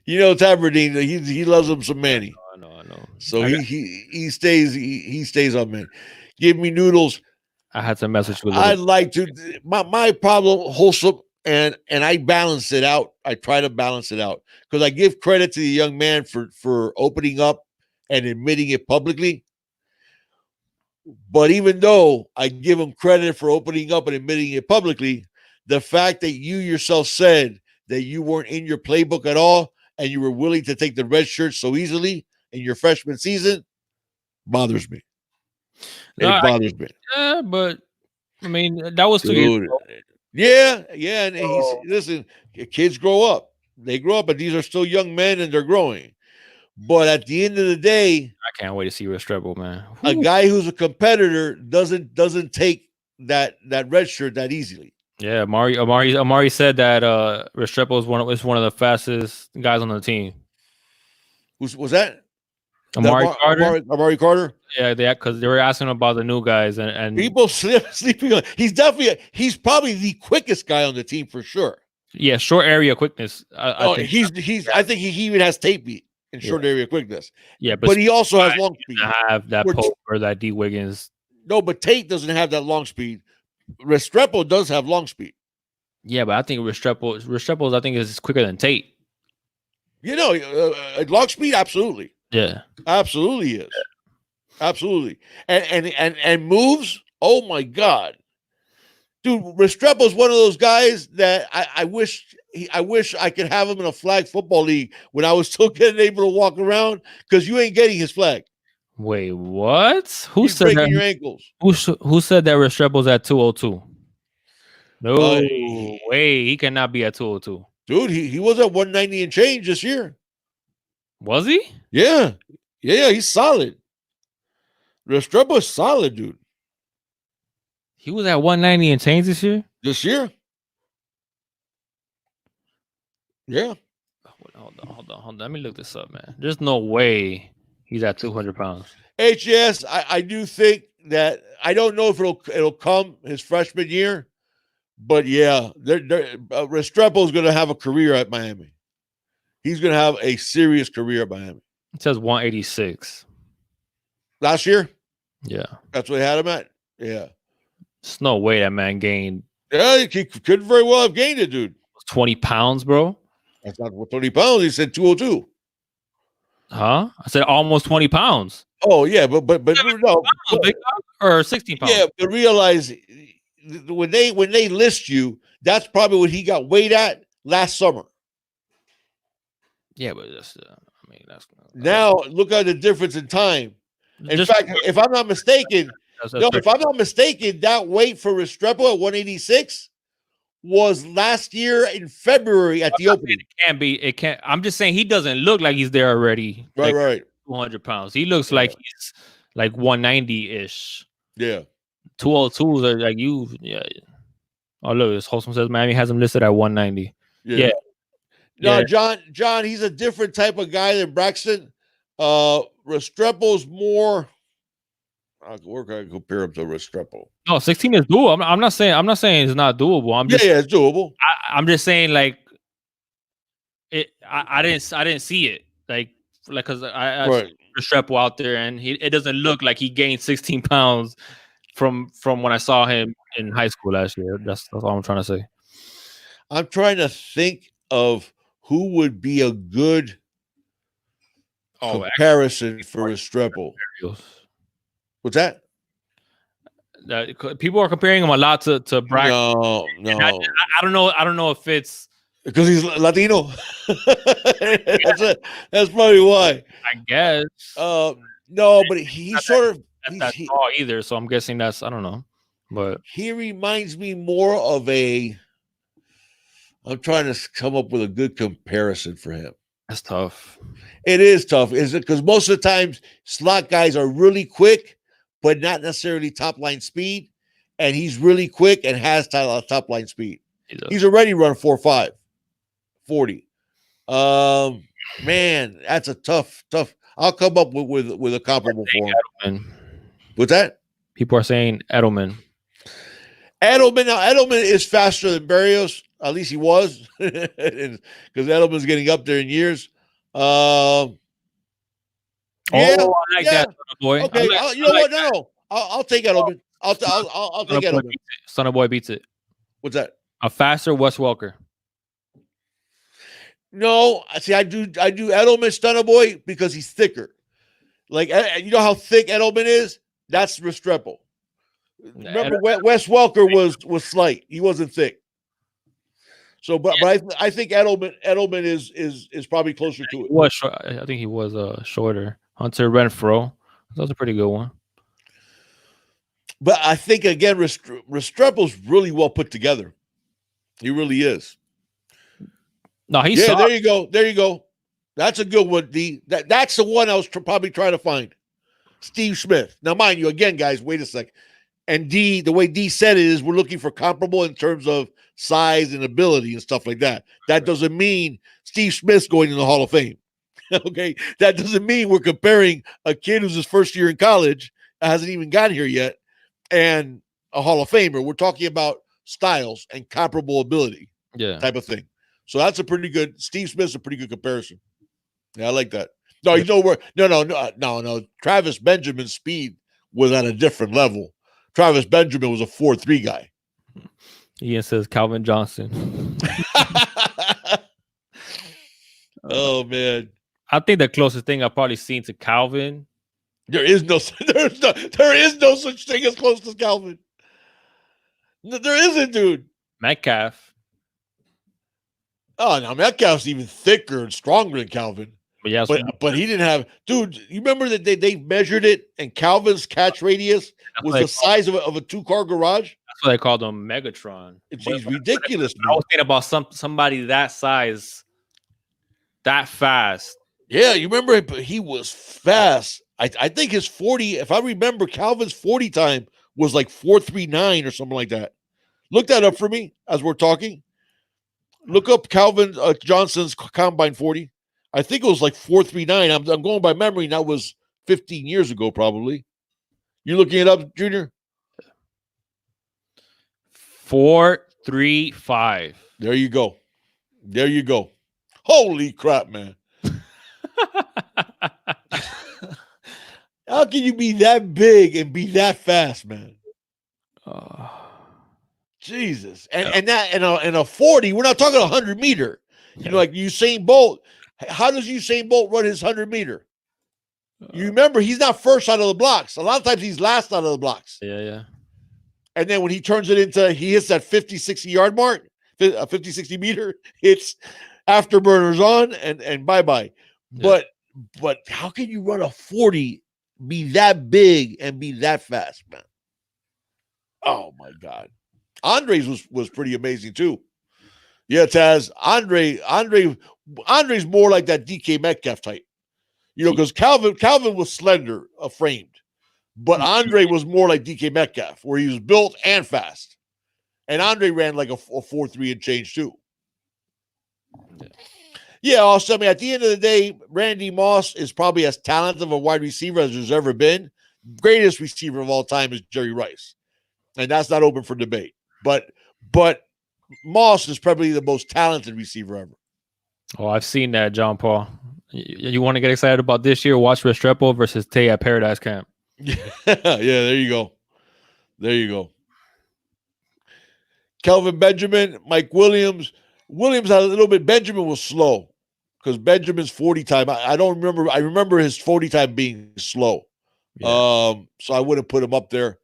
Taberdine, he loves him some Manny. I know. So he stays on Manny. Give me Noodles. I had some message with. I'd like to. My problem, wholesome, and I balance it out. I try to balance it out because I give credit to the young man for opening up and admitting it publicly. But even though I give him credit for opening up and admitting it publicly, the fact that you yourself said that you weren't in your playbook at all and you were willing to take the red shirt so easily in your freshman season bothers me. It bothers me. Yeah, but I mean, that was 2 years ago. Yeah. And listen, kids grow up. They grow up, but these are still young men and they're growing. But at the end of the day, I can't wait to see Restrepo, man. A guy who's a competitor doesn't take that red shirt that easily. Yeah, Amari said that Restrepo is one of the fastest guys on the team. Was that? Amari Carter. Amari Carter. Yeah, because they were asking about the new guys and people sleeping on. He's probably the quickest guy on the team for sure. Yeah, short area quickness. I think he even has tape beat in short area quickness. Yeah, but he also has long speed. Have that Pope or that D Wiggins. No, but Tate doesn't have that long speed. Restrepo does have long speed. Yeah, but I think Restrepo's I think is quicker than Tate. Long speed, absolutely. Yeah, absolutely is. Absolutely, and moves. Oh my God, dude! Restrepo's one of those guys that I wish I could have him in a flag football league when I was still getting able to walk around because you ain't getting his flag. Wait, what? He's said breaking your ankles? Who said that Restrepo's at 202? No way, he cannot be at 202. Dude, he was at 190 and change this year. Was he? Yeah, he's solid. Restrepo's solid, dude. He was at 190 and change this year? Yeah. Hold on. Let me look this up, man. There's no way he's at 200 pounds. HS, I do think that I don't know if it'll come his freshman year, but yeah, Restrepo's going to have a career at Miami. He's going to have a serious career at Miami. It says 186. Last year? Yeah. That's what he had him at? Yeah. There's no way that man gained. Yeah, he could very well have gained it, dude. 20 pounds, bro. That's not 30 pounds. He said 202. Huh? I said almost 20 pounds. Oh yeah, but no, Big dog, or 16 pounds. yeah, but realize when they list you, that's probably what he got weighed at last summer. Yeah, but that's that's now look at the difference in time. In fact, if I'm not mistaken, that weight for Restrepo at 186 was last year in February at the opening. It can't be. It can't. I'm just saying he doesn't look like he's there already. Right, like right. 200 pounds. He looks like he's like 190 ish. Yeah. 202s are like you. Yeah. Oh look, this Olsen says Miami has him listed at 190. Yeah. No, John, he's a different type of guy than Braxton. Restrepo's more. Where can I compare him to Restrepo? No, 16 is doable. I'm not saying it's not doable. I'm just it's doable. I'm just saying like it. I didn't see it like because I Restrepo out there and it doesn't look like he gained 16 pounds from when I saw him in high school last year. That's all I'm trying to say. I'm trying to think of who would be a good comparison for Restrepo. What's that? People are comparing him a lot to Braxton. No. I don't know. I don't know if it's because he's Latino. That's probably why. I guess. No, but he's sort of that's tall either. So I'm guessing that's I don't know. But he reminds me more of a. I'm trying to come up with a good comparison for him. That's tough. It is tough, is it? Because most of the times slot guys are really quick, but not necessarily top line speed. And he's really quick and has top line speed. He's already run 4.5, 40. Man, that's a tough. I'll come up with a comparable for him. Edelman. What's that? People are saying Edelman. Edelman is faster than Berrios. At least he was, because Edelman's getting up there in years. I like that, boy. Okay, you know what? No. I'll take Edelman. I'll take Edelman. Son Boy beats it. What's that? A faster Wes Welker. No, see, I do Edelman Stunner Boy because he's thicker. Like you know how thick Edelman is? That's Restrepo. Remember, Wes Welker was slight. He wasn't thick. So, but I think Edelman is probably closer to it. I think he was shorter. Hunter Renfroe. That was a pretty good one. But I think again, Restrepo's really well put together. He really is. No, he's there you go. That's a good one, D. That's the one I was probably trying to find. Steve Smith. Now, mind you, again, guys, wait a sec. And D, the way D said it is we're looking for comparable in terms of size and ability and stuff like that. That doesn't mean Steve Smith's going in the Hall of Fame. Okay? That doesn't mean we're comparing a kid who's his first year in college, hasn't even gotten here yet, and a Hall of Famer. We're talking about styles and comparable ability type of thing. So that's a pretty good – Steve Smith's a pretty good comparison. Yeah, I like that. No, you know where – no. Travis Benjamin's speed was at a different level. Travis Benjamin was a 4.3 guy. Ian says Calvin Johnson. Oh, man. I think the closest thing I've probably seen to Calvin. There is no such thing as close to Calvin. There isn't, dude. Metcalf. Oh, now Metcalf's even thicker and stronger than Calvin. But he didn't have, dude. You remember that they measured it, and Calvin's catch radius was the size of a 2-car garage. That's why they called him Megatron. He's ridiculous. I was thinking about somebody that size, that fast. Yeah, you remember he was fast. I think his 40. If I remember, Calvin's 40 time was like 4.39 or something like that. Look that up for me as we're talking. Look up Calvin Johnson's combine 40. I think it was like 4.39. I'm going by memory. And that was 15 years ago, probably. You looking it up, Junior? 4.35. There you go. Holy crap, man! How can you be that big and be that fast, man? Jesus. And that in a 40, we're not talking 100-meter. You know, like Usain Bolt. How does Usain Bolt run his 100-meter? You remember, he's not first out of the blocks. A lot of times he's last out of the blocks. Yeah. And then when he turns it into, he hits that 50, 60-yard mark, a 50, 60-meter, it's afterburners on and bye-bye. Yeah. But how can you run a 40, be that big, and be that fast, man? Oh, my God. Andre's was pretty amazing, too. Yeah, Taz. Andre's more like that DK Metcalf type. You know, because Calvin was slender, framed. But Andre was more like DK Metcalf, where he was built and fast. And Andre ran like a 4.3 and change, too. Yeah, also, I mean, at the end of the day, Randy Moss is probably as talented of a wide receiver as there's ever been. Greatest receiver of all time is Jerry Rice. And that's not open for debate. But Moss is probably the most talented receiver ever. Oh, I've seen that, John Paul. You want to get excited about this year? Watch Restrepo versus Tay at Paradise Camp. Yeah, there you go. There you go. Kelvin Benjamin, Mike Williams. Williams had a little bit. Benjamin was slow because Benjamin's 40 time. I don't remember. I remember his 40 time being slow. Yeah. So I wouldn't put him up there.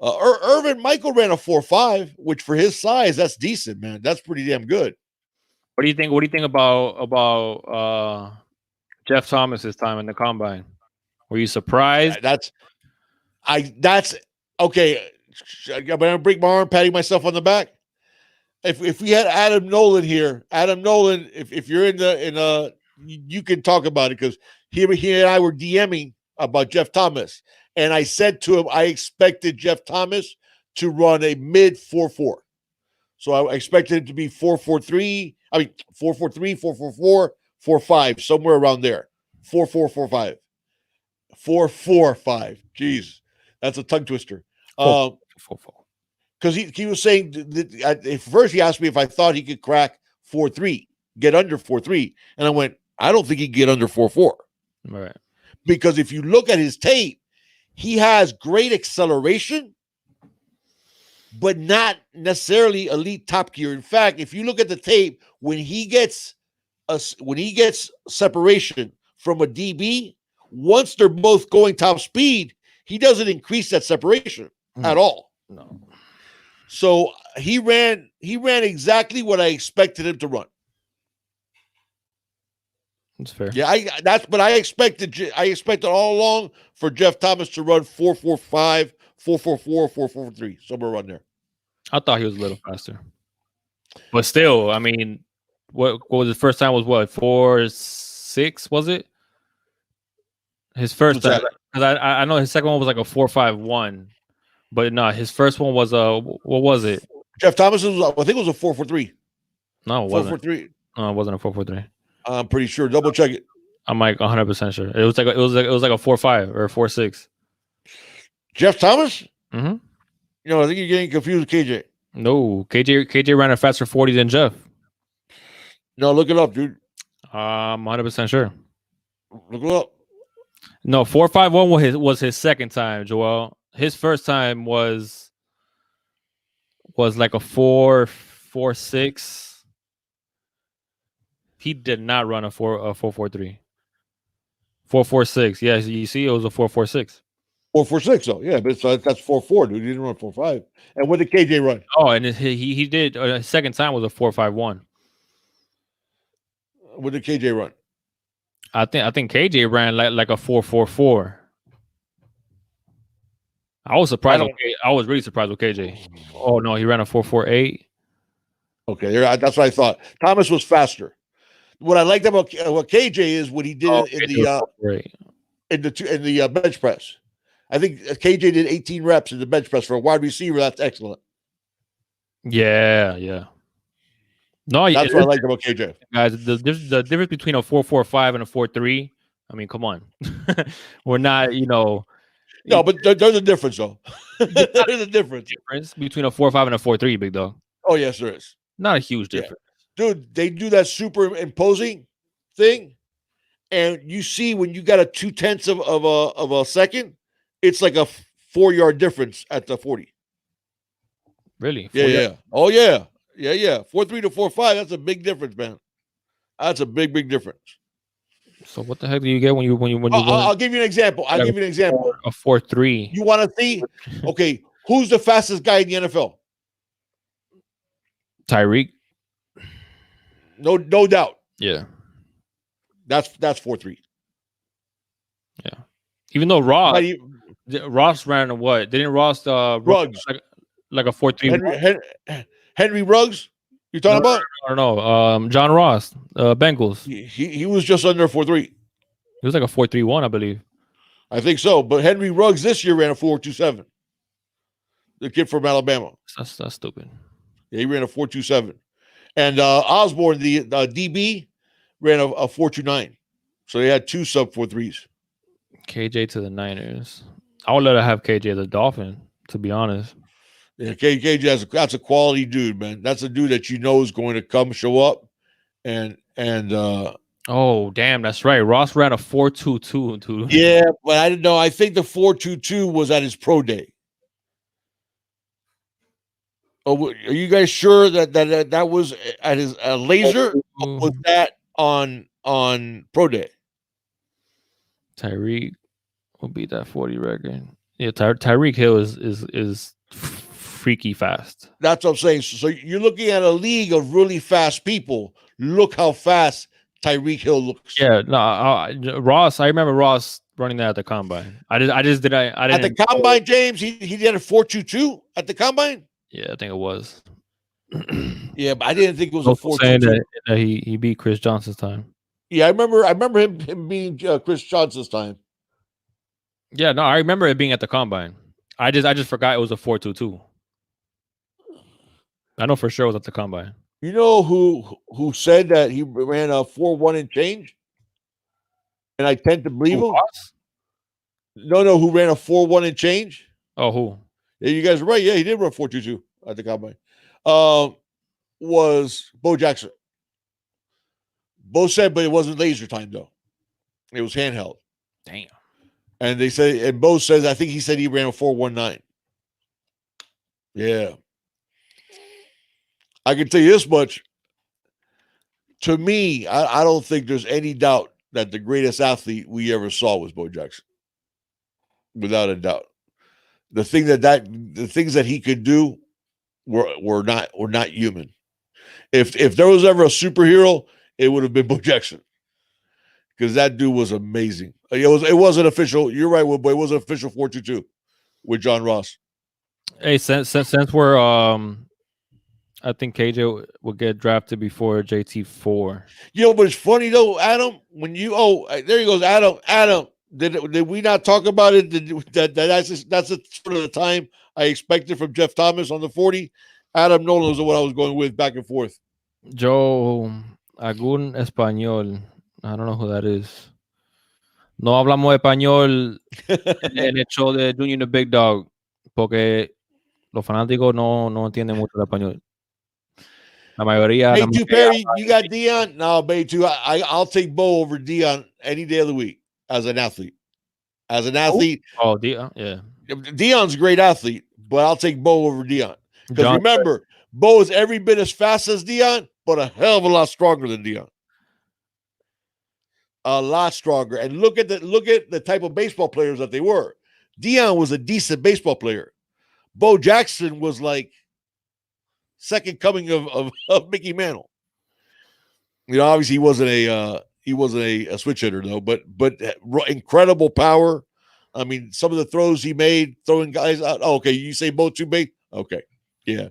Irvin Michael ran a 4.5, which for his size, that's decent, man. That's pretty damn good. What do you think? What do you think about Jeff Thomas's time in the combine? Were you surprised? That's okay. I'm gonna break my arm, patting myself on the back. If we had Adam Nolan here, if you're you can talk about it because he and I were DMing about Jeff Thomas, and I said to him I expected Jeff Thomas to run a mid 4.4. So I expected it to be 4.43. I mean 4.43, 4.44, 4.5, somewhere around there. 4.4, 4.5. 4.45. Jeez, that's a tongue twister. Because he was saying that first he asked me if I thought he could crack 4.3, get under 4.3, and I went, I don't think he can get under 4.4. Right. Because if you look at his tape, he has great acceleration, but not necessarily elite top gear. In fact, if you look at the tape, when he gets separation from a DB, once they're both going top speed, he doesn't increase that separation at all. No. So he ran exactly what I expected him to run. That's fair. Yeah, I expected all along for Jeff Thomas to run 4.45, 4.44, 4.43, somewhere around there. I thought he was a little faster. But still, I mean, what was his first time was what, 4.6, was it? His first time. Because I know his second one was like a 4.51. But no, his first one was what was it? Jeff Thomas I think it was a 4.43. No, it wasn't. 4.43. No, it wasn't a 4.43. I'm pretty sure. Double check it. I'm like 100% sure. It was like a 4.5 or a 4.6. Jeff Thomas? Mm-hmm. You know, I think you're getting confused with KJ. No, KJ ran a faster 40 than Jeff. No, look it up, dude. I'm 100% sure. Look it up. No, 4.51 was his second time, Joel. His first time was like a 4.46. He did not run a 4.43. 4.46. Yeah, you see, it was a 4.46. 4.46, though. Yeah, but that's 4.4, dude. He didn't run 4.5. And what did KJ run? Oh, and he did. His second time was a 4.51. What did KJ run? I think KJ ran like a 4.44. I was surprised. I was really surprised with KJ. Oh no, he ran a 4.48. Okay, that's what I thought. Thomas was faster. What I liked about what KJ is what he did in the bench press. I think KJ did 18 reps in the bench press for a wide receiver. That's excellent. Yeah. No, that's what I liked about KJ. Guys, the difference between a 4.45 and a 4.3. I mean, come on, we're not, No, but there's a difference, though. There's a difference between a 4.5 and a 4.3, big dog. Oh yes, there is. Not a huge difference, dude. They do that superimposing thing, and you see when you got a 0.2 of a second, it's like a 4-yard difference at the 40. Really? Yeah. Oh yeah. 4.3 to 4.5. That's a big difference, man. That's a big difference. So what the heck do you get when you I'll give you an example. a 4.3? You want to see? Okay, who's the fastest guy in the NFL? Tyreek. No doubt. Yeah. That's 4.3. Yeah. Even though Ross ran a what? Didn't Ross Ruggs, like a 4.3? Henry Ruggs. You talking about? I don't know. John Ross, Bengals. He was just under 4.3. He was like a 4.31, I believe. I think so. But Henry Ruggs this year ran a 4.27. The kid from Alabama. That's stupid. Yeah, he ran a 4.27. And Osborne, the DB, ran a 4.29. So they had two sub 4.3s. KJ to the Niners. I would let her have KJ as a Dolphin, to be honest. Yeah, KJ that's a quality dude, man. That's a dude that you know is going to come show up, and oh damn, that's right. Ross ran a 4.22, dude. Yeah, but I didn't know. I think the 4.22 was at his pro day. Oh, are you guys sure that was at his laser? Or was that on pro day? Tyreek will beat that 40 record. Yeah, Tyreek Hill is freaky fast. That's what I'm saying. So you're looking at a league of really fast people. Look how fast Tyreek Hill looks. Yeah, no, Ross. I remember Ross running that at the combine. I didn't at the combine. James, he did a 4.22 at the combine. Yeah, I think it was. Yeah, but I didn't think it was a 4.22. Saying that he beat Chris Johnson's time. Yeah, I remember him being Chris Johnson's time. Yeah, no, I remember it being at the combine. I just forgot it was a 4.22. I know for sure it was at the combine. You know who said that he ran a 4.1 and change? And I tend to believe him. No, who ran a 4.1 and change? Oh, who? Yeah, you guys are right. Yeah, he did run 4.22 at the combine. Was Bo Jackson. Bo said, but it wasn't laser time though. It was handheld. Damn. And they say, and Bo says, I think he said he ran a 4.19. Yeah. I can tell you this much. To me, I don't think there's any doubt that the greatest athlete we ever saw was Bo Jackson. Without a doubt. The things that he could do were not human. If there was ever a superhero, it would have been Bo Jackson. Because that dude was amazing. It wasn't official. You're right, Woodboy. It was an official 4.22 with John Ross. Hey, since we're I think KJ will get drafted before JT4. But it's funny though, Adam. When there he goes, Adam. Did we not talk about it? That's sort of the time I expected from Jeff Thomas on the 40. Adam Nolan is what I was going with back and forth. Joe Algún Español. I don't know who that is. No hablamos español en el show de Junior the Big Dog porque los fanáticos no entienden mucho el español. La mayoría. Hey, too, Perry, you got Dion? No, Bay too. I'll take Bo over Dion any day of the week as an athlete. Oh, Dion, yeah. Dion's a great athlete, but I'll take Bo over Dion. Because remember, Bo is every bit as fast as Dion, but a hell of a lot stronger than Dion. A lot stronger. And look at the type of baseball players that they were. Dion was a decent baseball player. Bo Jackson was like second coming of Mickey Mantle. Obviously he wasn't a switch hitter though, but incredible power. I mean, some of the throws he made, throwing guys out. Oh, okay, you say Bo too big? Okay, yeah.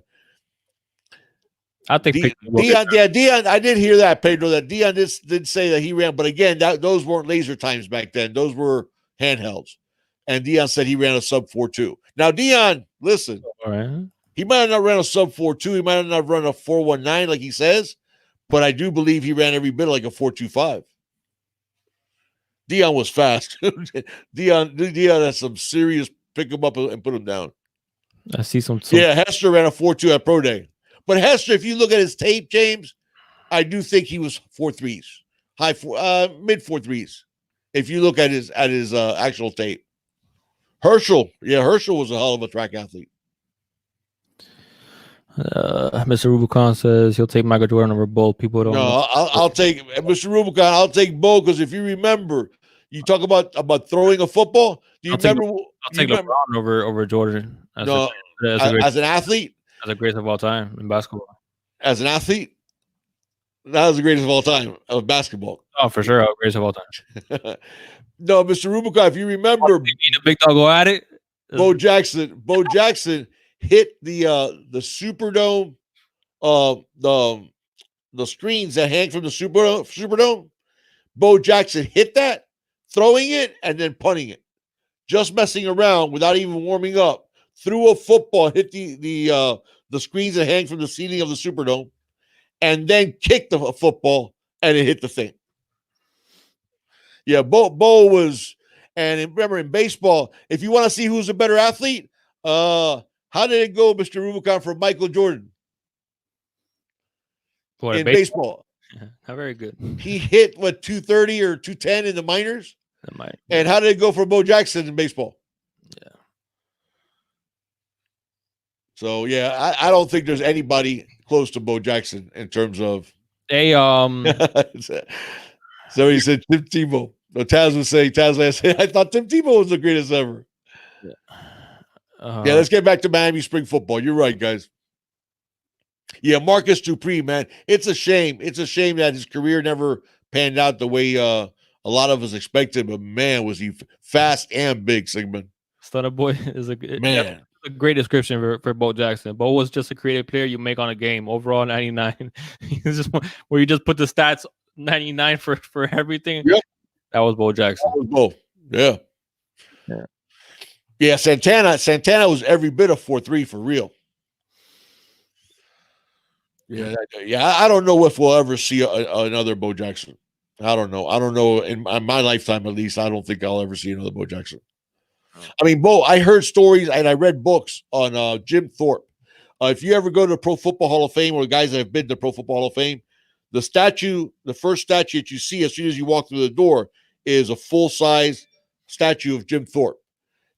I think Dion. I did hear that, Pedro. That Dion did say that he ran, but again, those weren't laser times back then. Those were handhelds, and Dion said he ran a sub 4.2. Now, Dion, listen, all right. He might have not run a sub 4.2. He might have not run a 4.19 like he says, but I do believe he ran every bit like a 4.25. Dion was fast. Dion has some serious pick him up and put him down. I see some. Yeah, Hester ran a 4.2 at Pro Day. But Hester, if you look at his tape, James, I do think he was 4.3s, mid 4.3s. If you look at his actual tape, Herschel was a hell of a track athlete. Mr. Rubicon says he'll take Michael Jordan over both. People don't know. No, I'll take Mr. Rubicon. I'll take Bo because if you remember, you talk about throwing a football. Do you I'll take remember? I'll Do you take remember? LeBron over Jordan No, as a great as an athlete, as the greatest of all time in basketball. as an athlete, that was the greatest of all time of basketball. Oh, for sure, greatest of all time. No, Mr. Rubicon, if you remember, Me and the big dog go at it. Bo Jackson hit the Superdome, uh, the screens that hang from the Superdome. Bo Jackson hit that, throwing it and then punting it, just messing around without even warming up. Threw a football, hit the screens that hang from the ceiling of the Superdome, and then kicked the football and it hit the thing. Yeah, Bo was, and remember in baseball, if you want to see who's a better athlete, how did it go, Mr. Rubicon, for Michael Jordan Boy, in baseball? Not very good. He hit what 230 or 210 in the minors. That might. And how did it go for Bo Jackson in baseball? Yeah. So yeah, I don't think there's anybody close to Bo Jackson in terms of. They So he said Tim Tebow. No, Taz was saying I thought Tim Tebow was the greatest ever. Yeah, let's get back to Miami spring football. You're right, guys. Yeah, Marcus Dupree, man. It's a shame. It's a shame that his career never panned out the way a lot of us expected. But man, was he fast and big, Sigmund. Stunner Boy is a great description for Bo Jackson. Bo was just a creative player you make on a game. Overall, 99. He's just where you just put the stats 99 for everything. Yep. That was Bo Jackson. That was Bo. Yeah. Yeah, Santana was every bit of 4-3 for real. Yeah, I don't know if we'll ever see another Bo Jackson. I don't know. In my lifetime, at least, I don't think I'll ever see another Bo Jackson. I mean, Bo, I heard stories and I read books on Jim Thorpe. If you ever go to the Pro Football Hall of Fame or the guys that have been to the Pro Football Hall of Fame, the first statue that you see as soon as you walk through the door is a full-size statue of Jim Thorpe.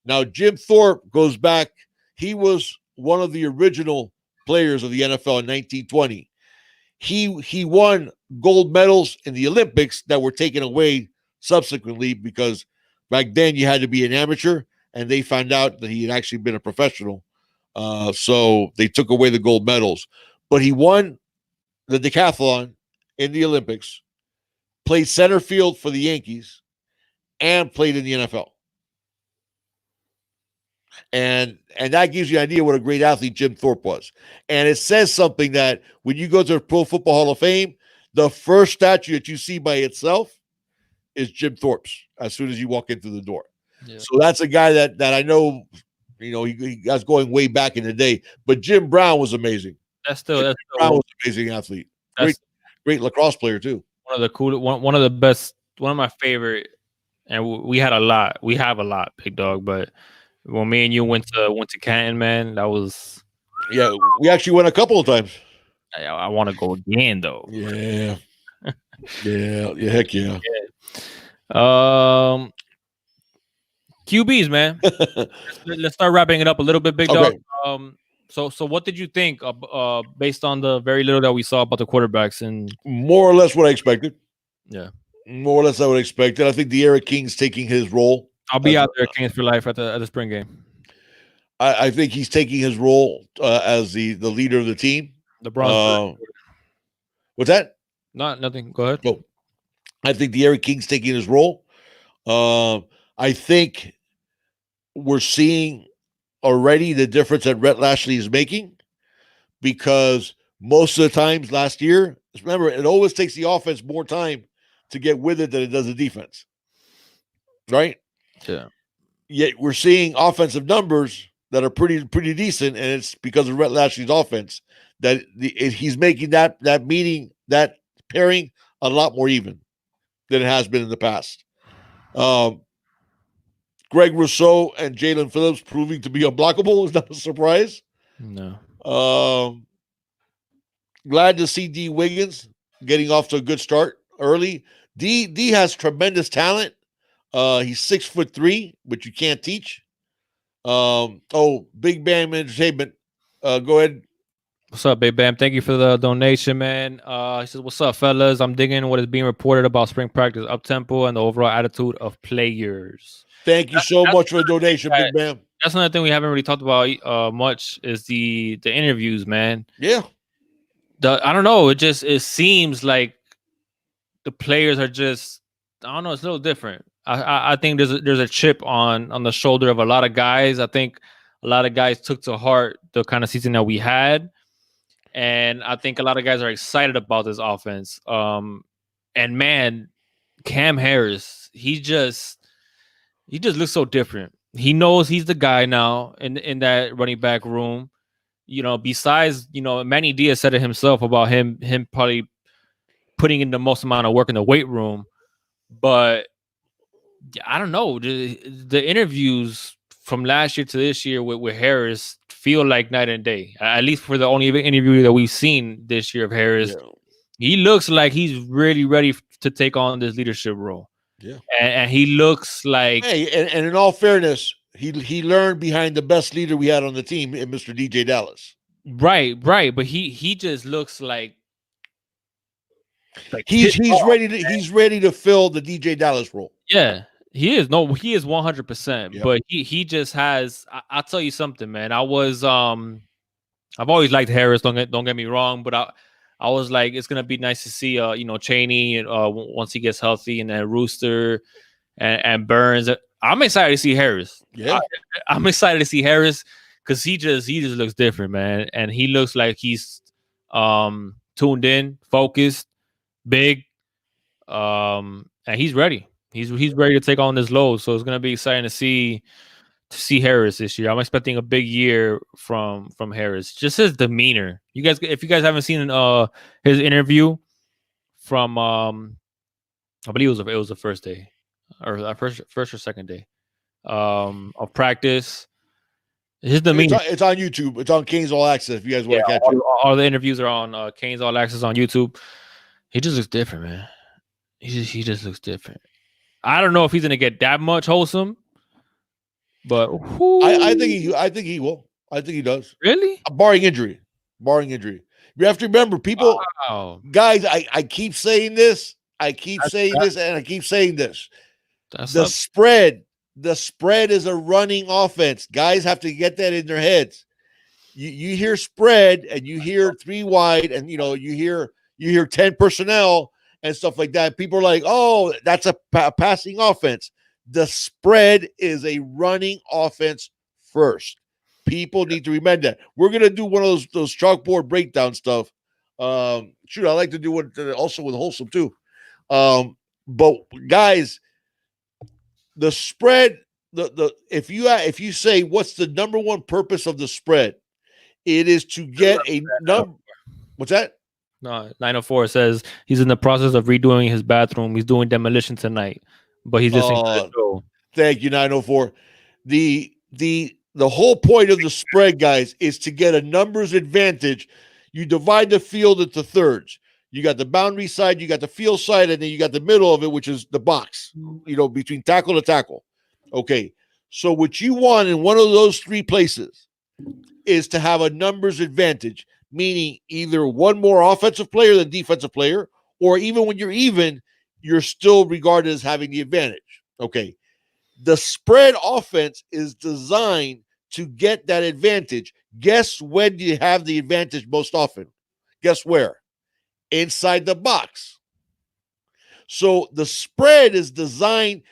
Now, Jim Thorpe goes back. He was one of the original players of the NFL in 1920. He won gold medals in the Olympics that were taken away subsequently because back then you had to be an amateur, and they found out that he had actually been a professional. So they took away the gold medals. But he won the decathlon in the Olympics, played center field for the Yankees, and played in the NFL. And that gives you an idea what a great athlete Jim Thorpe was. And it says something that when you go to the Pro Football Hall of Fame, the first statue that you see by itself is Jim Thorpe's as soon as you walk in through the door. Yeah. So that's a guy that I know, he was going way back in the day. But Jim Brown was amazing. Jim Brown was an amazing athlete. Great lacrosse player too. One of the cool, one of the best, one of my favorite. And we had a lot. We have a lot, Big Dog. But when me and you went to Canton, man, that was. Yeah, we actually went a couple of times. I want to go again, though. Yeah. yeah, heck yeah. QBs, man. Let's start wrapping it up a little bit, Big Dog. So what did you think based on the very little that we saw about the quarterbacks? And more or less what I expected. Yeah. More or less I would expect it. I think the Eric King's taking his role. I'll be out there, Kings for life at the spring game. I think he's taking his role as the leader of the team. The Bronze. What's that? Nothing. Go ahead. Oh, I think the Eric King's taking his role. I think we're seeing already the difference that Rhett Lashley is making because most of the times last year, remember, it always takes the offense more time to get with it than it does the defense. Right? Yeah. Yet we're seeing offensive numbers that are pretty decent, and it's because of Rhett Lashley's offense that he's making that pairing a lot more even than it has been in the past. Greg Rousseau and Jalen Phillips proving to be unblockable is not a surprise. No. Glad to see D Wiggins getting off to a good start early. D has tremendous talent. He's 6'3", which you can't teach. Big Bang Entertainment. Go ahead. What's up, Big Bam? Thank you for the donation, man. He says, "What's up, fellas? I'm digging what is being reported about spring practice up tempo and the overall attitude of players." Thank you so That's much for the donation, Big Bam. that's another thing we haven't really talked about much is the interviews, man. Yeah. I don't know. It seems like the players are just I don't know. It's a little different. I think there's a chip on the shoulder of a lot of guys. I think a lot of guys took to heart the kind of season that we had, and I think a lot of guys are excited about this offense. And man, Cam Harris, he just looks so different. He knows he's the guy now in that running back room. Besides, Manny Diaz said it himself about him probably putting in the most amount of work in the weight room. But I don't know. The interviews from last year to this year with Harris feel like night and day. At least for the only interview that we've seen this year of Harris, Yeah. he looks like he's really ready to take on this leadership role. Yeah. And he looks like Hey, and in all fairness, he learned behind the best leader we had on the team in Mr. DJ Dallas. right, but he just looks like He's pissed off. he's ready to fill the DJ Dallas role. Yeah, he is. No, he is 100%. Yep. But he just has. I'll tell you something, man. I've always liked Harris. Don't get me wrong, but I was like, it's gonna be nice to see Chaney once he gets healthy, and then Rooster and Burns. I'm excited to see Harris. Yeah. I'm excited to see Harris because he just looks different, man, and he looks like he's tuned in, focused, big, and he's ready. He's ready to take on this load. So it's gonna be exciting to see Harris this year. I'm expecting a big year from Harris. Just his demeanor. If you guys haven't seen his interview from I believe it was the first day or first or second day of practice. His demeanor. It's on YouTube. It's on Kings All Access. If you guys want to catch it, all the interviews are on Kane's All Access on YouTube. He just looks different, man. He just looks different. I don't know if he's gonna get that much wholesome, but I think he will. I think he does. Really? Barring injury. You have to remember, people, guys. I keep saying this. And I keep saying this. The spread is a running offense. Guys have to get that in their heads. You hear spread and you hear 3 wide, and you hear 10 personnel and stuff like that. People are like, oh, that's a passing offense. The spread is a running offense first. People need to remember that. We're gonna do one of those chalkboard breakdown stuff. I like to do it also with Wholesome too. But guys, the spread, if you say what's the number one purpose of the spread, it is to get a number. What's that? No, 904 says he's in the process of redoing his bathroom. He's doing demolition tonight, but he's just thank you, 904. The whole point of the spread, guys, is to get a numbers advantage. You divide the field into thirds. You got the boundary side, you got the field side, and then you got the middle of it, which is the box, between tackle to tackle. Okay. So what you want in one of those 3 places is to have a numbers advantage, meaning either one more offensive player than defensive player, or even when you're even, you're still regarded as having the advantage. Okay. The spread offense is designed to get that advantage. Guess when you have the advantage most often? Guess where? Inside the box. So the spread is designed.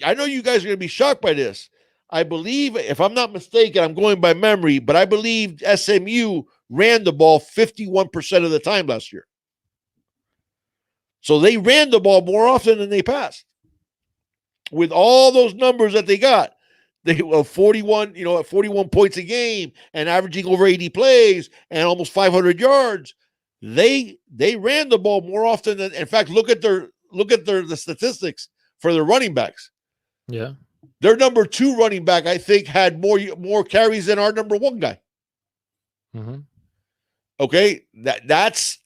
I know you guys are going to be shocked by this. I believe, if I'm not mistaken, I'm going by memory, but I believe SMU ran the ball 51% of the time last year. So they ran the ball more often than they passed. With all those numbers that they got, they were 41, at 41 points a game and averaging over 80 plays and almost 500 yards. They ran the ball more often than. In fact, look at the statistics for their running backs. Yeah, their number 2 running back, I think, had more carries than our number 1 guy. Mm-hmm. Okay, that's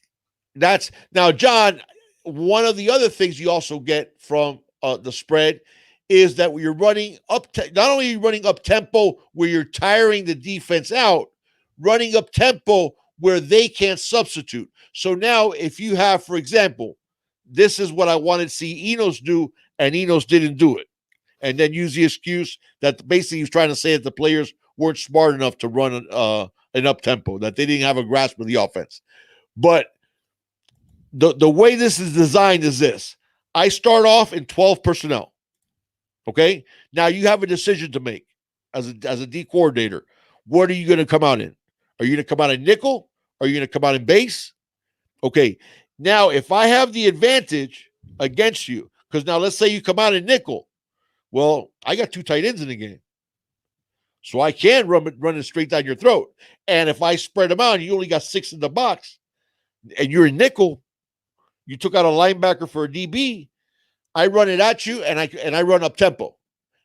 now, John. One of the other things you also get from the spread is that you're running up. Not only are you running up tempo where you're tiring the defense out, running up tempo where they can't substitute. So now, if you have, for example, this is what I wanted to see Enos do, and Enos didn't do it, and then use the excuse that basically he's trying to say that the players weren't smart enough to run an up tempo, that they didn't have a grasp of the offense. But the way this is designed is this: I start off in 12 personnel. Okay, now you have a decision to make as a D coordinator. What are you going to come out in? Are you going to come out in nickel? Are you going to come out in base? Okay, now if I have the advantage against you, because now let's say you come out in nickel, well, I got 2 tight ends in the game, so I can run it straight down your throat. And if I spread them out, and you only got 6 in the box, and you're in nickel, you took out a linebacker for a DB. I run it at you, and I run up tempo,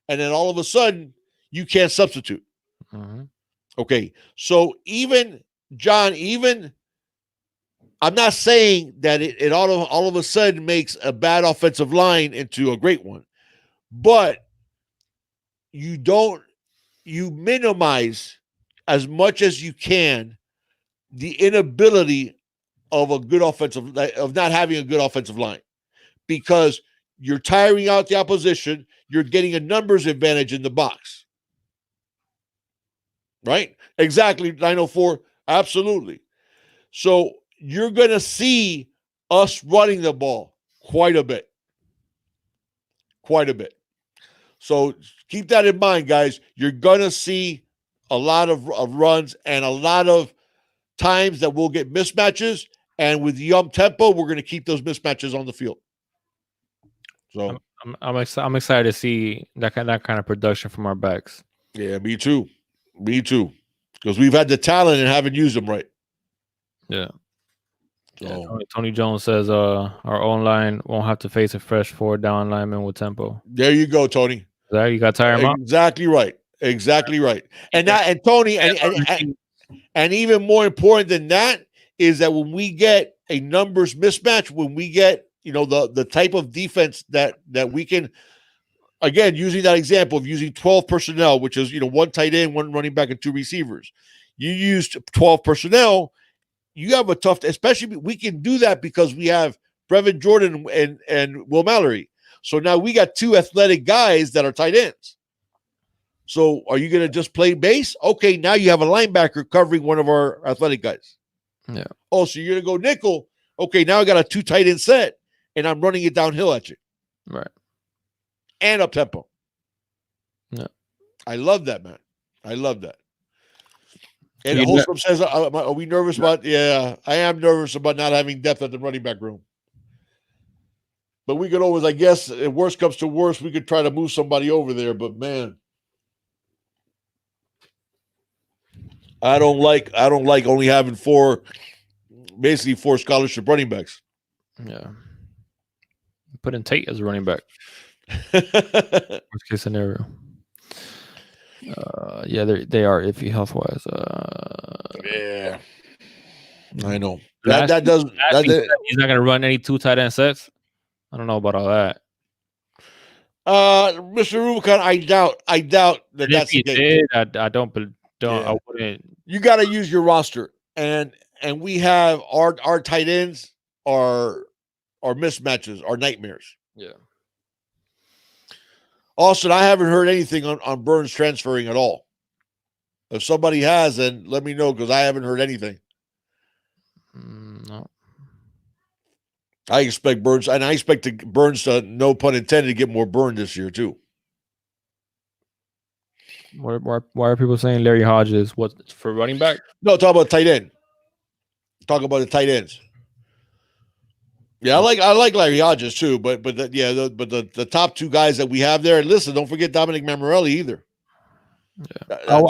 and then all of a sudden you can't substitute. Mm-hmm. Okay, so even John, I'm not saying that it all of a sudden makes a bad offensive line into a great one, but you minimize as much as you can the inability of not having a good offensive line, because you're tiring out the opposition. You're getting a numbers advantage in the box. Right? Exactly, 904. Absolutely. So you're going to see us running the ball quite a bit. Quite a bit. So keep that in mind, guys. You're going to see a lot of runs and a lot of times that we'll get mismatches. And with the tempo, we're going to keep those mismatches on the field. So I'm excited to see that kind of production from our backs. Yeah, me too. Because we've had the talent and haven't used them right. Yeah. So, Tony Jones says our own line won't have to face a fresh 4 down lineman with tempo. There you go, Tony. You got to tire him out. Exactly right. And Tony, and even more important than that is that when we get a numbers mismatch, when we get the type of defense that we can, again, using that example of using 12 personnel, which is 1 tight end, 1 running back, and 2 receivers. You used 12 personnel. You have a tough, especially we can do that because we have Brevin Jordan and Will Mallory. So now we got 2 athletic guys that are tight ends. So are you going to just play base? Okay, now you have a linebacker covering one of our athletic guys. Yeah. Oh, so you're going to go nickel. Okay, now I got a 2 tight end set, and I'm running it downhill at you. Right. And up tempo. Yeah. I love that, man. I love that. And Holstrom says, are we nervous about? Yeah, I am nervous about not having depth at the running back room. But we could always, I guess, if worst comes to worst, we could try to move somebody over there. But man, I don't like only having 4 scholarship running backs. Yeah. Put in Tate as a running back. Worst case scenario. Yeah, they are iffy health wise. Yeah, I know. He's not gonna run any 2 tight end sets. I don't know about all that. Mr. Rubicon, I doubt that that's the case. I don't. Yeah. I wouldn't. You got to use your roster, and we have our tight ends are mismatches, are nightmares. Yeah. Austin, I haven't heard anything on Burns transferring at all. If somebody has, then let me know, because I haven't heard anything. No. I expect Burns to, no pun intended, to get more burned this year too. Why are people saying Larry Hodges? What, for running back? No, talk about tight end. Talk about the tight ends. Yeah, I like Larry Hodges too, but the top 2 guys that we have there. And listen, don't forget Dominic Mammarelli either. Yeah.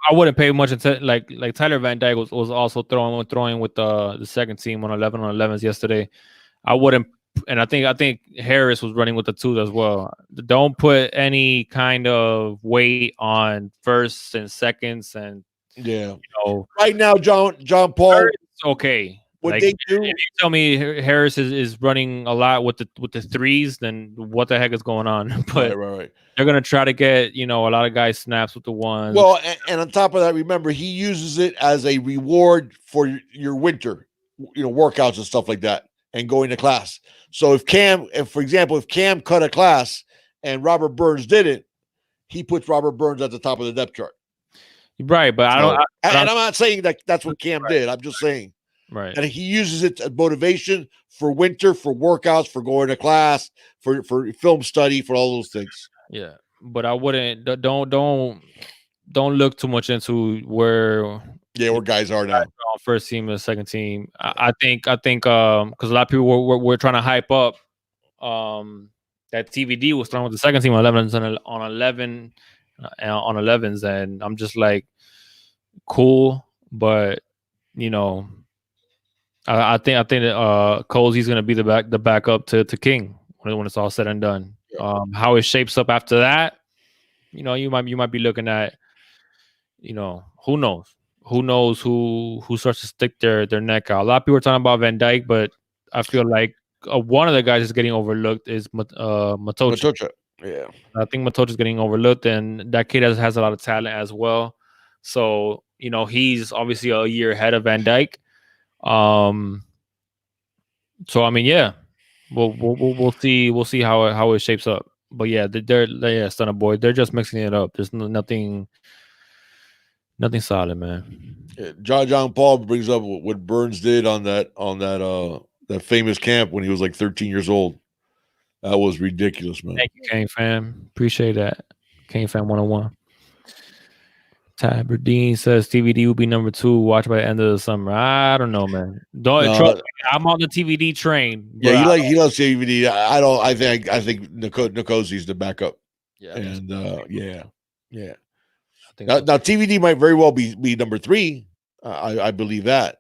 I wouldn't pay much attention. Like Tyler Van Dyke was also throwing with the second team on 11s yesterday. I wouldn't, and I think Harris was running with the 2 as well. Don't put any kind of weight on firsts and seconds, and right now, John Paul. It's okay. what Like they if do. you tell me Harris is running a lot with the threes, then what the heck is going on? But Right. they're gonna try to get a lot of guys snaps with the ones. Well, and on top of that, remember he uses it as a reward for your winter, workouts and stuff like that, and going to class. So if for example, if Cam cut a class and Robert Burns didn't, he puts Robert Burns at the top of the depth chart. Right, but I don't. So, But and I'm not saying that that's what Cam right, did. I'm just saying right. and he uses it as motivation for winter, for workouts, for going to class, for film study, for all those things. Yeah, but I wouldn't. Don't look too much into where Yeah, where guys are now. on first team and second team. I think because a lot of people were trying to hype up that TVD was throwing with the second team on 11s and on 11s, and I'm just like cool, but you know I think that Cozy's gonna be the backup to King when it's all said and done. How it shapes up after that, you might be looking at who knows who starts to stick their neck out. A lot of people are talking about Van Dyke, but I feel like one of the guys that's getting overlooked is Matocha. Matocha. Yeah. I think Matocha's getting overlooked, and that kid has a lot of talent as well. So he's obviously a year ahead of Van Dyke. So I mean, yeah, we'll see how it shapes up. But yeah, they're Stunner Boy. They're just mixing it up. There's nothing solid, man. Yeah. John Paul brings up what Burns did on that famous camp when he was like 13 years old. That was ridiculous, man. Thank you, Kane fam. Appreciate that. Kane fam 101. Tabardine says TVD will be number 2. Watch by the end of the summer. I don't know, man. Don't trust me. I'm on the TVD train. Yeah, he loves TVD. I think Nkosi's the backup. Yeah, and yeah. I think Now TVD might very well be number 3. I believe that,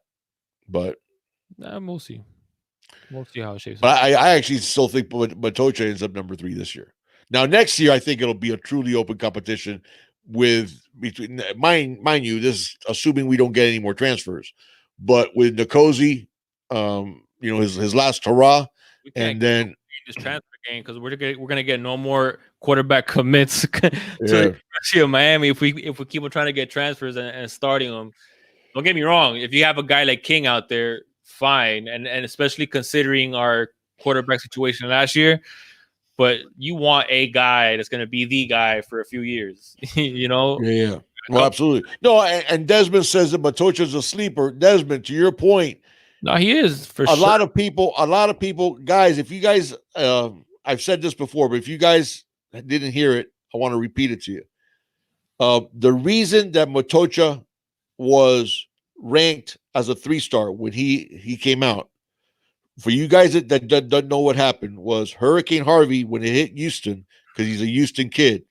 but we'll see. We'll see how it shapes up. But I actually still think Matocha ends up number 3 this year. Now next year, I think it'll be a truly open competition between mind you, this is assuming we don't get any more transfers, but with Nkosi, his last hurrah, and then this transfer game because we're gonna get no more quarterback commits to Miami if we keep on trying to get transfers and starting them. Don't get me wrong, if you have a guy like King out there, fine, and especially considering our quarterback situation last year. But you want a guy that's going to be the guy for a few years, Yeah. Well, absolutely. No, and Desmond says that Matocha's a sleeper. Desmond, to your point, no, he is for a sure. lot of people, guys. If you guys, I've said this before, but if you guys didn't hear it, I want to repeat it to you. The reason that Matocha was ranked as a 3-star when he came out, for you guys that don't know what happened, was Hurricane Harvey when it hit Houston, because he's a Houston kid.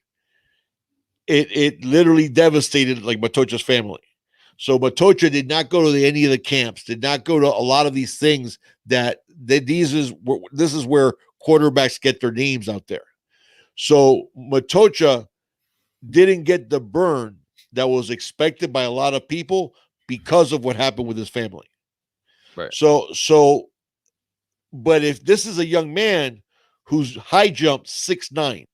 It literally devastated like Matocha's family. So Matocha did not go to any of the camps, did not go to a lot of these things this is where quarterbacks get their names out there. So Matocha didn't get the burn that was expected by a lot of people because of what happened with his family. Right. So but if this is a young man who's high jumped 6'9",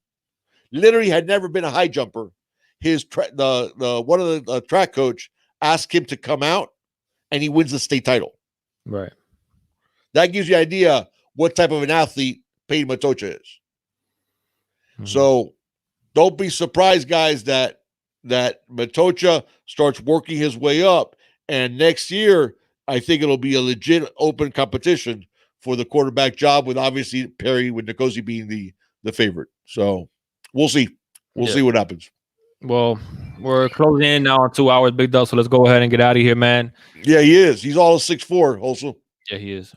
literally had never been a high jumper, one of the track coach asked him to come out, and he wins the state title. Right. That gives you an idea what type of an athlete Peyton Matocha is. Mm-hmm. So don't be surprised, guys, that Matocha starts working his way up, and next year I think it'll be a legit open competition for the quarterback job, with obviously Perry, with Nkosi being the favorite. So we'll see. We'll see what happens. Well, we're closing in now on 2 hours, Big Dog. So let's go ahead and get out of here, man. Yeah, he is. He's all 6'4", also. Yeah, he is.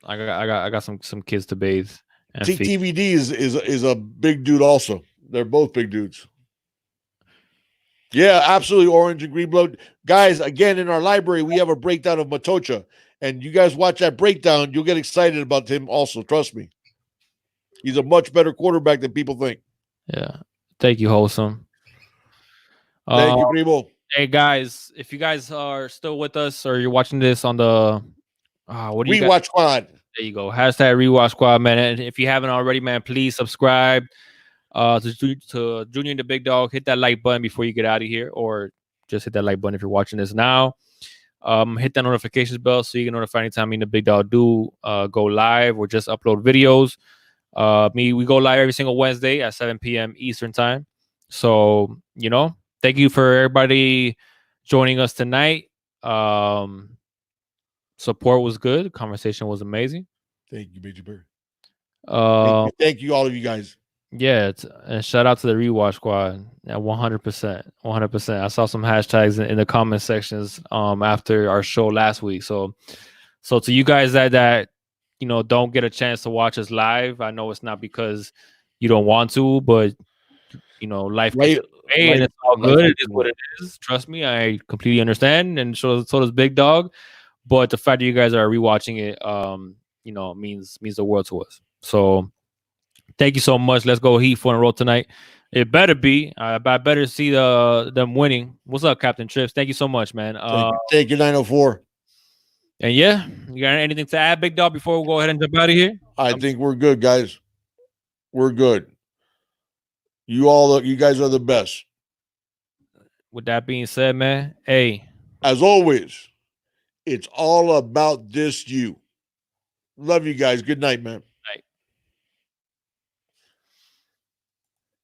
I got some kids to bathe. And TVD is a big dude also. They're both big dudes. Yeah, absolutely. Orange and green blood. Guys, again, in our library, we have a breakdown of Matocha. And you guys watch that breakdown, you'll get excited about him also. Trust me. He's a much better quarterback than people think. Yeah. Thank you, Wholesome. Thank you, Primo. Hey, guys, if you guys are still with us or you're watching this on the What do you got? Rewatch Squad. There you go. Hashtag Rewatch Squad, man. And if you haven't already, man, please subscribe to Junior and the Big Dog. Hit that like button before you get out of here, or just hit that like button if you're watching this now. Hit that notifications bell so you can notify anytime me and the Big Dog do go live or just upload videos. We go live every single Wednesday at 7 p.m. Eastern time. So, thank you for everybody joining us tonight. Support was good. Conversation was amazing. Thank you, Major Bear. Thank you, all of you guys. Yeah, and shout out to the Rewatch Squad. 100%, 100%. I saw some hashtags in the comment sections after our show last week. So to you guys that don't get a chance to watch us live, I know it's not because you don't want to, but life gets away and it's all good. It is what it is. Trust me, I completely understand, and so does Big Dog. But the fact that you guys are rewatching it, means the world to us. So thank you so much. Let's go Heat 4 in a row tonight. It better be. I better see them winning. What's up, Captain Trips? Thank you so much, man. Thank you, 904. And yeah, you got anything to add, Big Dog, before we go ahead and jump out of here? I think we're good, guys. We're good. You guys are the best. With that being said, man, hey. As always, it's all about this you. Love you guys. Good night, man.